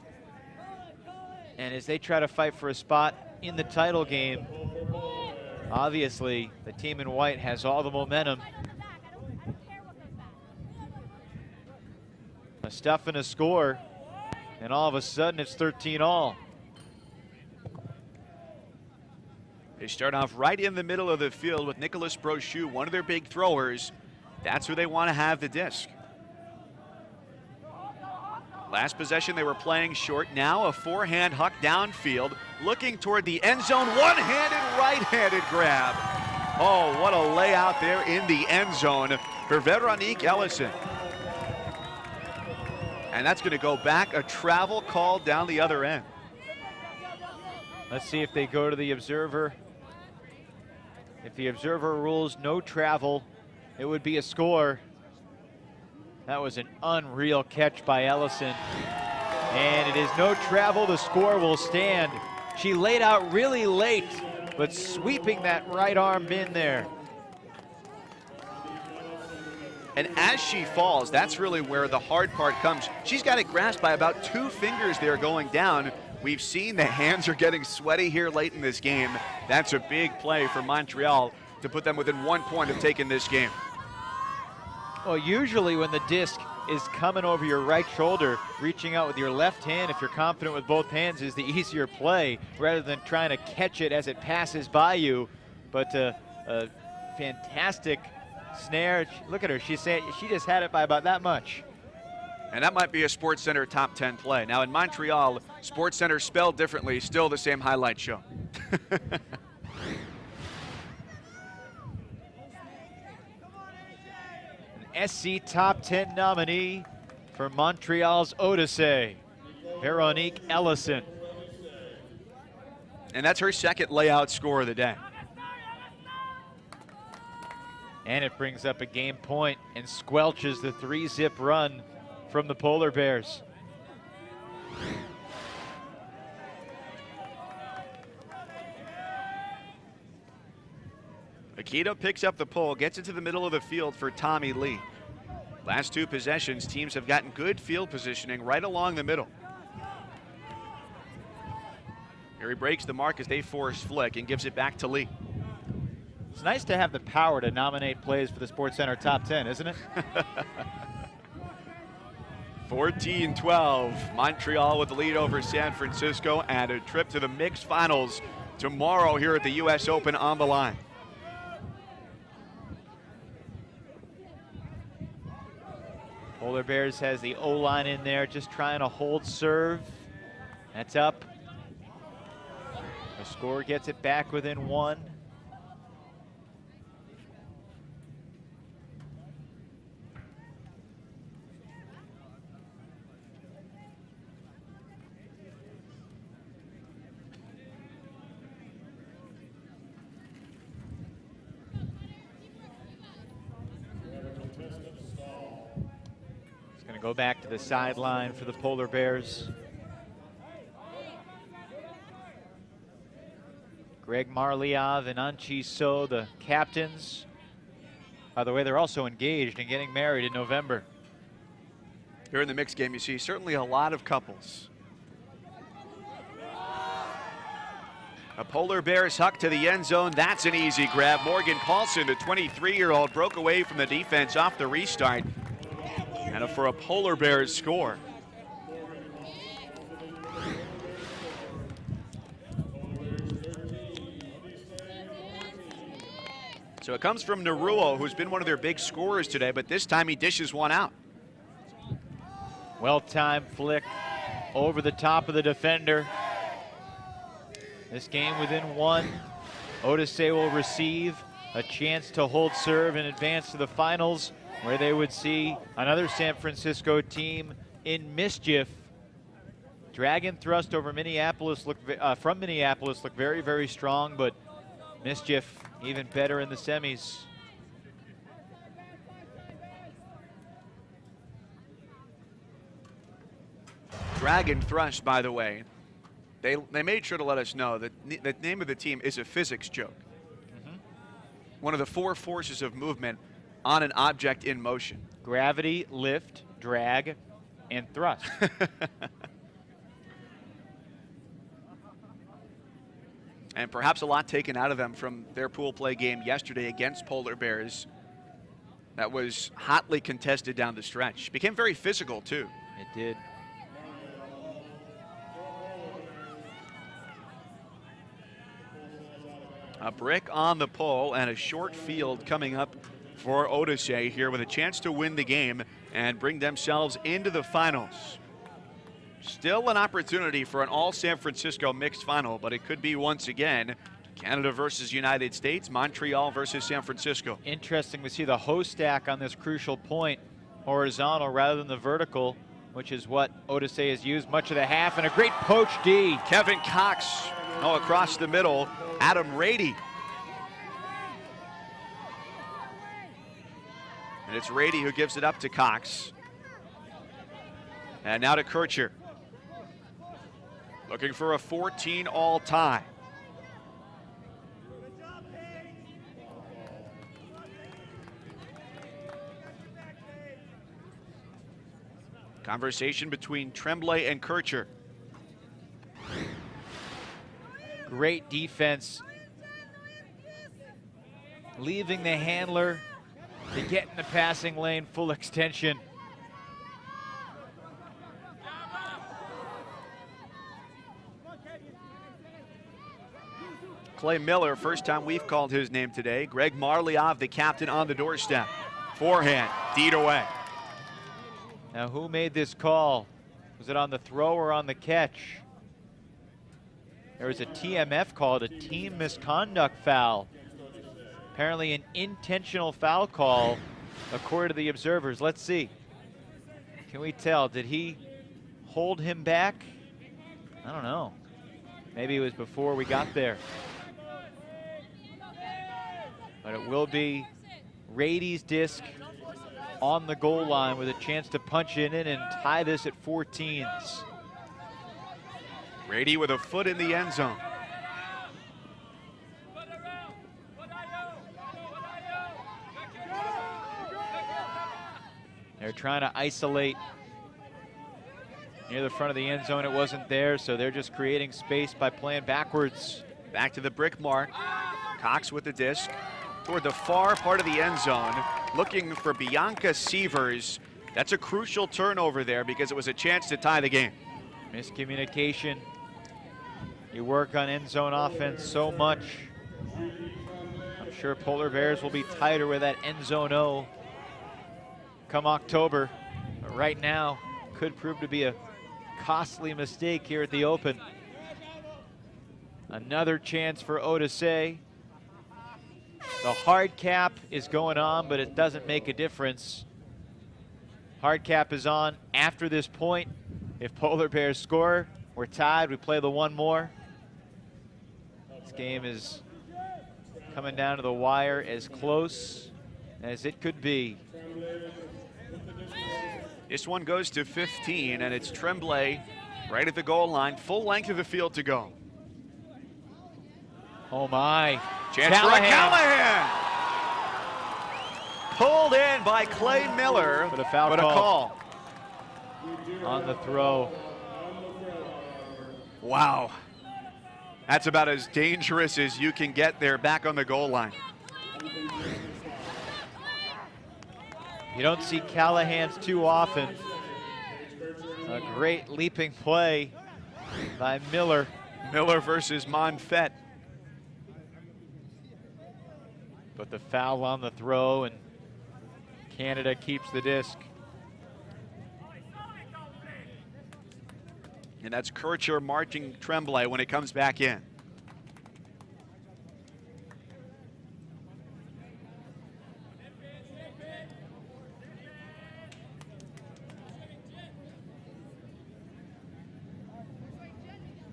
And as they try to fight for a spot in the title game, obviously the team in white has all the momentum. A stuff and a score, and all of a sudden it's 13-all. They start off right in the middle of the field with Nicholas Brochu, one of their big throwers. That's where they want to have the disc. Last possession, they were playing short. Now a forehand huck downfield, looking toward the end zone. One-handed, right-handed grab. Oh, what a layout there in the end zone for Veronique Ellison. And that's going to go back, a travel call down the other end. Let's see if they go to the observer. If the observer rules no travel, it would be a score. That was an unreal catch by Ellison. And it is no travel, the score will stand. She laid out really late, but sweeping that right arm in there. And as she falls, that's really where the hard part comes. She's got it grasped by about 2 fingers there going down. We've seen the hands are getting sweaty here late in this game. That's a big play for Montreal to put them within 1 point of taking this game. Well, usually when the disc is coming over your right shoulder, reaching out with your left hand, if you're confident with both hands, is the easier play rather than trying to catch it as it passes by you. But a fantastic snare. Look at her. She's saying she just had it by about that much. And that might be a SportsCenter top 10 play. Now in Montreal, SportsCenter spelled differently, still the same highlight show. SC Top 10 nominee for Montreal's Odyssée, Veronique Ellison. And that's her second layout score of the day. And it brings up a game point and squelches the 3-zip run from the Polar Bears. Akita picks up the pole, gets it to the middle of the field for Tommy Lee. Last 2 possessions, teams have gotten good field positioning right along the middle. Here he breaks the mark as they force flick and gives it back to Lee. It's nice to have the power to nominate plays for the SportsCenter Top 10, isn't it? 14-12. Montreal with the lead over San Francisco, and a trip to the mixed finals tomorrow here at the U.S. Open on the line. Polar Bears has the O-line in there just trying to hold serve. That's up. The score gets it back within 1. Go back to the sideline for the Polar Bears. Greg Marliov and Anchi So, the captains. By the way, they're also engaged and getting married in November. Here in the mixed game, you see certainly a lot of couples. A Polar Bears huck to the end zone. That's an easy grab. Morgan Paulson, the 23-year-old, broke away from the defense off the restart. And for a Polar Bears score. So it comes from Naruo, who's been one of their big scorers today, but this time he dishes one out. Well-timed flick over the top of the defender. This game within 1. Odyssée will receive a chance to hold serve and advance to the finals, where they would see another San Francisco team in mischief. Dragon thrust over Minneapolis from Minneapolis looked very, very strong, but mischief even better in the semis. Dragon thrust, by the way, they made sure to let us know that the name of the team is a physics joke. One of the 4 forces of movement on an object in motion. Gravity, lift, drag, and thrust. And perhaps a lot taken out of them from their pool play game yesterday against Polar Bears. That was hotly contested down the stretch. Became very physical, too. It did. A brick on the pole and a short field coming up for Odyssée here with a chance to win the game and bring themselves into the finals. Still an opportunity for an all-San Francisco mixed final, but it could be once again Canada versus United States, Montreal versus San Francisco. Interesting to see the host stack on this crucial point, horizontal rather than the vertical, which is what Odyssée has used much of the half, and a great poach D. Kevin Cox, across the middle, Adam Rady. And it's Rady who gives it up to Cox. And now to Kircher. Looking for a 14 all tie. Conversation between Tremblay and Kircher. Great defense. Leaving the handler to get in the passing lane, full extension. Clay Miller, first time we've called his name today. Greg Marliov, the captain, on the doorstep. Forehand, deed away. Now who made this call? Was it on the throw or on the catch? There was a TMF called a team misconduct foul. Apparently an intentional foul call, according to the observers. Let's see. Can we tell? Did he hold him back? I don't know. Maybe it was before we got there. But it will be Rady's disc on the goal line with a chance to punch it in and tie this at 14s. Rady with a foot in the end zone. They're trying to isolate near the front of the end zone. It wasn't there, so they're just creating space by playing backwards. Back to the brick mark. Cox with the disc. toward the far part of the end zone, looking for Bianca Sievers. That's a crucial turnover there because it was a chance to tie the game. Miscommunication. You work on end zone offense so much. I'm sure Polar Bears will be tighter with that end zone O come October. But right now, could prove to be a costly mistake here at the Open. Another chance for Odyssey. The hard cap is going on, but it doesn't make a difference. Hard cap is on after this point. If Polar Bears score, we're tied. We play the one more. This game is coming down to the wire, as close as it could be. This one goes to 15, and it's Tremblay right at the goal line. Full length of the field to go. Oh my. Chance for a Callahan. Pulled in by Clay Miller, but a foul call. On the throw. Wow. That's about as dangerous as you can get there back on the goal line. You don't see Callahans too often. A great leaping play by Miller. Miller versus Monfette. But the foul on the throw, and Canada keeps the disc. And that's Kircher marching Tremblay when it comes back in.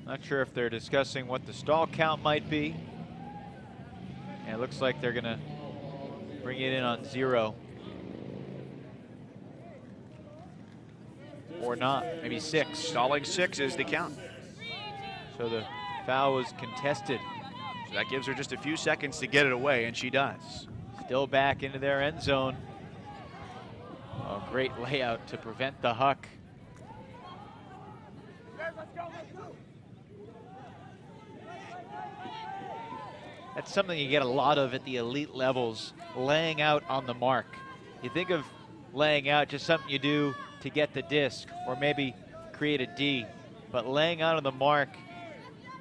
Not sure if they're discussing what the stall count might be. And it looks like they're gonna bring it in on 0. Or not, maybe 6. Stalling 6 is the count. So the foul was contested. So that gives her just a few seconds to get it away, and she does. Still back into their end zone. Oh, great layout to prevent the huck. That's something you get a lot of at the elite levels, laying out on the mark. You think of laying out just something you do to get the disc or maybe create a D, but laying out on the mark,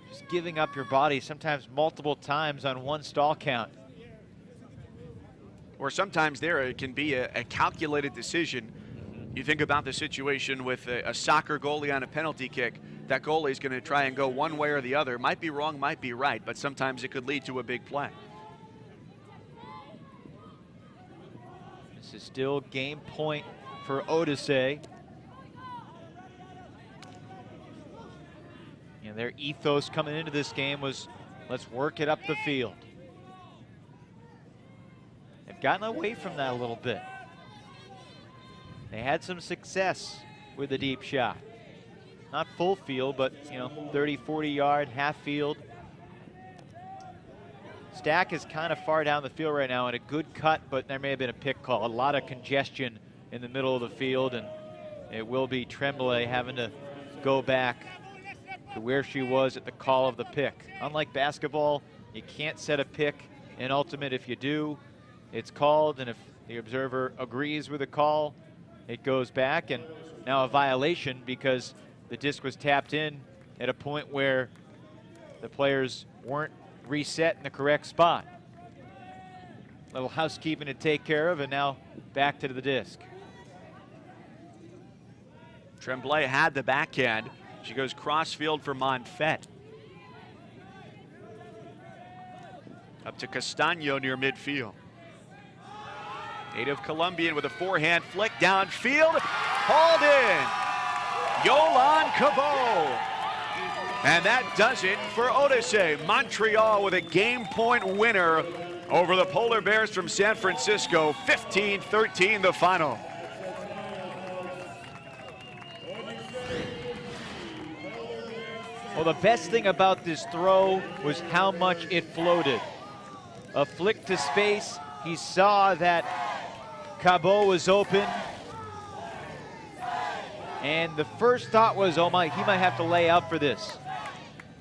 just giving up your body sometimes multiple times on one stall count. Or sometimes there it can be a calculated decision. You think about the situation with a soccer goalie on a penalty kick. That goalie is going to try and go one way or the other. Might be wrong, might be right, but sometimes it could lead to a big play. This is still game point for Odyssey. And their ethos coming into this game was, let's work it up the field. They've gotten away from that a little bit. They had some success with the deep shot. Not full field, but 30, 40 yard, half field. Stack is kind of far down the field right now and a good cut, but there may have been a pick call. A lot of congestion in the middle of the field, and it will be Tremblay having to go back to where she was at the call of the pick. Unlike basketball, you can't set a pick in ultimate. If you do, it's called, and if the observer agrees with the call, it goes back, and now a violation because the disc was tapped in at a point where the players weren't reset in the correct spot. A little housekeeping to take care of, and now back to the disc. Tremblay had the backhand. She goes crossfield for Monfette. Up to Castaño near midfield. Native Colombian with a forehand flick downfield. Hauled in. Yolan Cabot. And that does it for Odyssey. Montreal with a game point winner over the Polar Bears from San Francisco. 15-13 the final. Well, the best thing about this throw was how much it floated. A flick to space. He saw that Cabot was open. And the first thought was, oh my, he might have to lay out for this.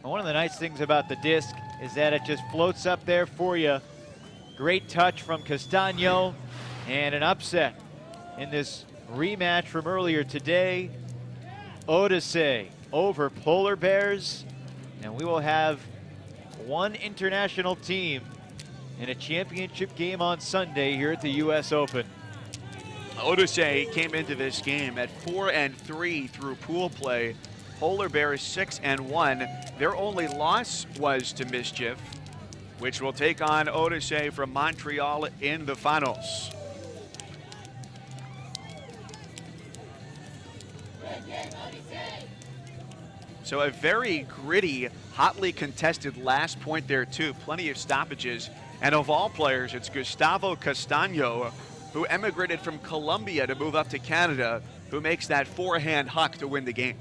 And one of the nice things about the disc is that it just floats up there for you. Great touch from Castano, and an upset in this rematch from earlier today. Odyssée over Polar Bears, and we will have one international team in a championship game on Sunday here at the U.S. Open. Odyssée came into this game at 4-3 through pool play. Polar Bears 6-1. Their only loss was to Mischief, which will take on Odyssée from Montreal in the finals. So a very gritty, hotly contested last point there too. Plenty of stoppages. And of all players, it's Gustavo Castano, who emigrated from Colombia to move up to Canada, who makes that forehand huck to win the game.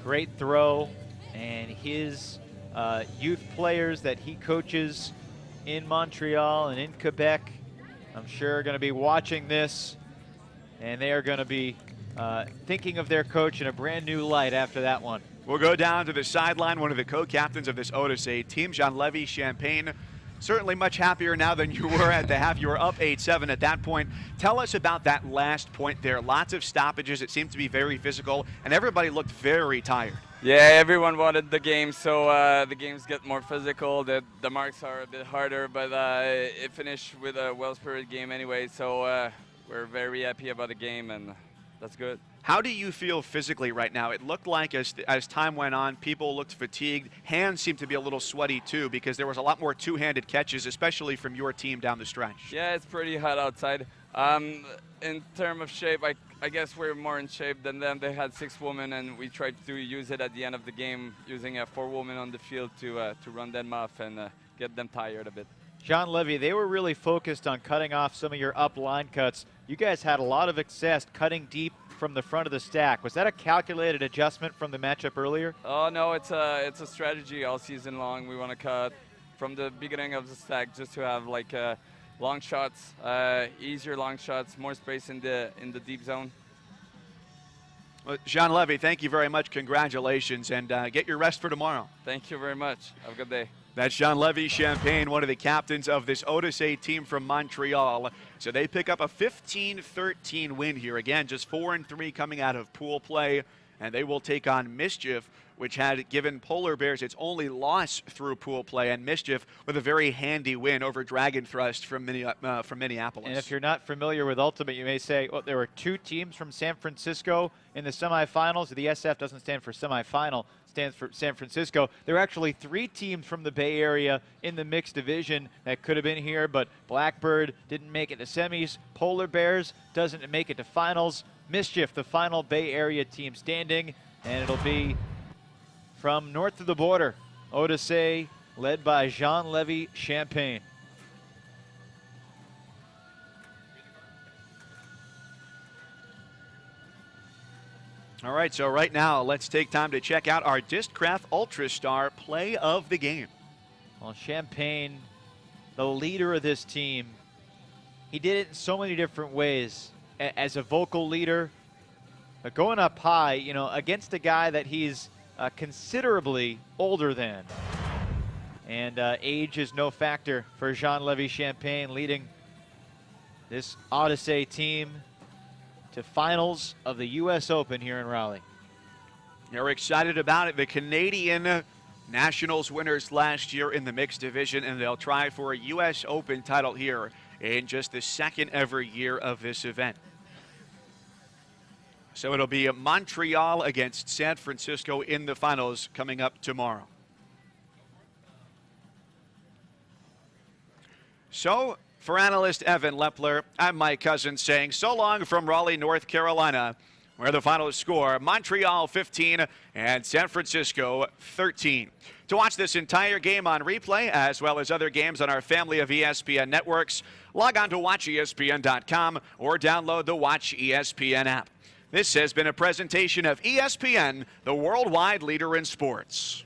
Great throw, and his youth players that he coaches in Montreal and in Quebec, I'm sure are going to be watching this, and they are going to be thinking of their coach in a brand new light after that one. We'll go down to the sideline. One of the co-captains of this Odyssée team, Jean-Levy Champagne, certainly much happier now than you were at the half. You were up 8-7 at that point. Tell us about that last point there. Lots of stoppages. It seemed to be very physical, and everybody looked very tired. Yeah, everyone wanted the game, so the games get more physical. The marks are a bit harder, but it finished with a well-spirited game anyway, so we're very happy about the game, and that's good. How do you feel physically right now? It looked like as time went on, people looked fatigued. Hands seemed to be a little sweaty too, because there was a lot more two-handed catches, especially from your team down the stretch. Yeah, it's pretty hot outside. In terms of shape, I guess we're more in shape than them. They had 6 women, and we tried to use it at the end of the game, using 4 women on the field to run them off and get them tired a bit. Jean-Levy, they were really focused on cutting off some of your up line cuts. You guys had a lot of success cutting deep from the front of the stack. Was that a calculated adjustment from the matchup earlier? Oh no, it's a strategy all season long. We want to cut from the beginning of the stack just to have like long shots, easier long shots, more space in the deep zone. Well, Jean-Levy, thank you very much. Congratulations, and get your rest for tomorrow. Thank you very much. Have a good day. That's Jean-Levy Champagne, one of the captains of this Odyssée team from Montreal. So they pick up a 15-13 win here. Again, just 4-3 coming out of pool play, and they will take on Mischief, which had given Polar Bears its only loss through pool play, and Mischief with a very handy win over Dragon Thrust from Minneapolis. And if you're not familiar with Ultimate, you may say, well, there were 2 teams from San Francisco in the semifinals. The SF doesn't stand for semifinal, stands for San Francisco. There are actually 3 teams from the Bay Area in the mixed division that could have been here, but Blackbird didn't make it to semis. Polar Bears doesn't make it to finals. Mischief, the final Bay Area team standing, and it'll be from north of the border, Odyssée, led by Jean-Levy Champagne. All right, so right now, let's take time to check out our Discraft Ultra Star play of the game. Well, Champagne, the leader of this team, he did it in so many different ways. As a vocal leader, but going up high, you know, against a guy that he's considerably older than. And age is no factor for Jean-Levy Champagne, leading this Odyssée team to finals of the U.S. Open here in Raleigh. You're excited about it. The Canadian Nationals winners last year in the mixed division, and they'll try for a U.S. Open title here in just the second ever year of this event. So it'll be Montreal against San Francisco in the finals coming up tomorrow. So for analyst Evan Lepler, I'm Mike Cousins saying so long from Raleigh, North Carolina, where the final score, Montreal 15 and San Francisco 13. To watch this entire game on replay, as well as other games on our family of ESPN networks, log on to WatchESPN.com or download the Watch ESPN app. This has been a presentation of ESPN, the worldwide leader in sports.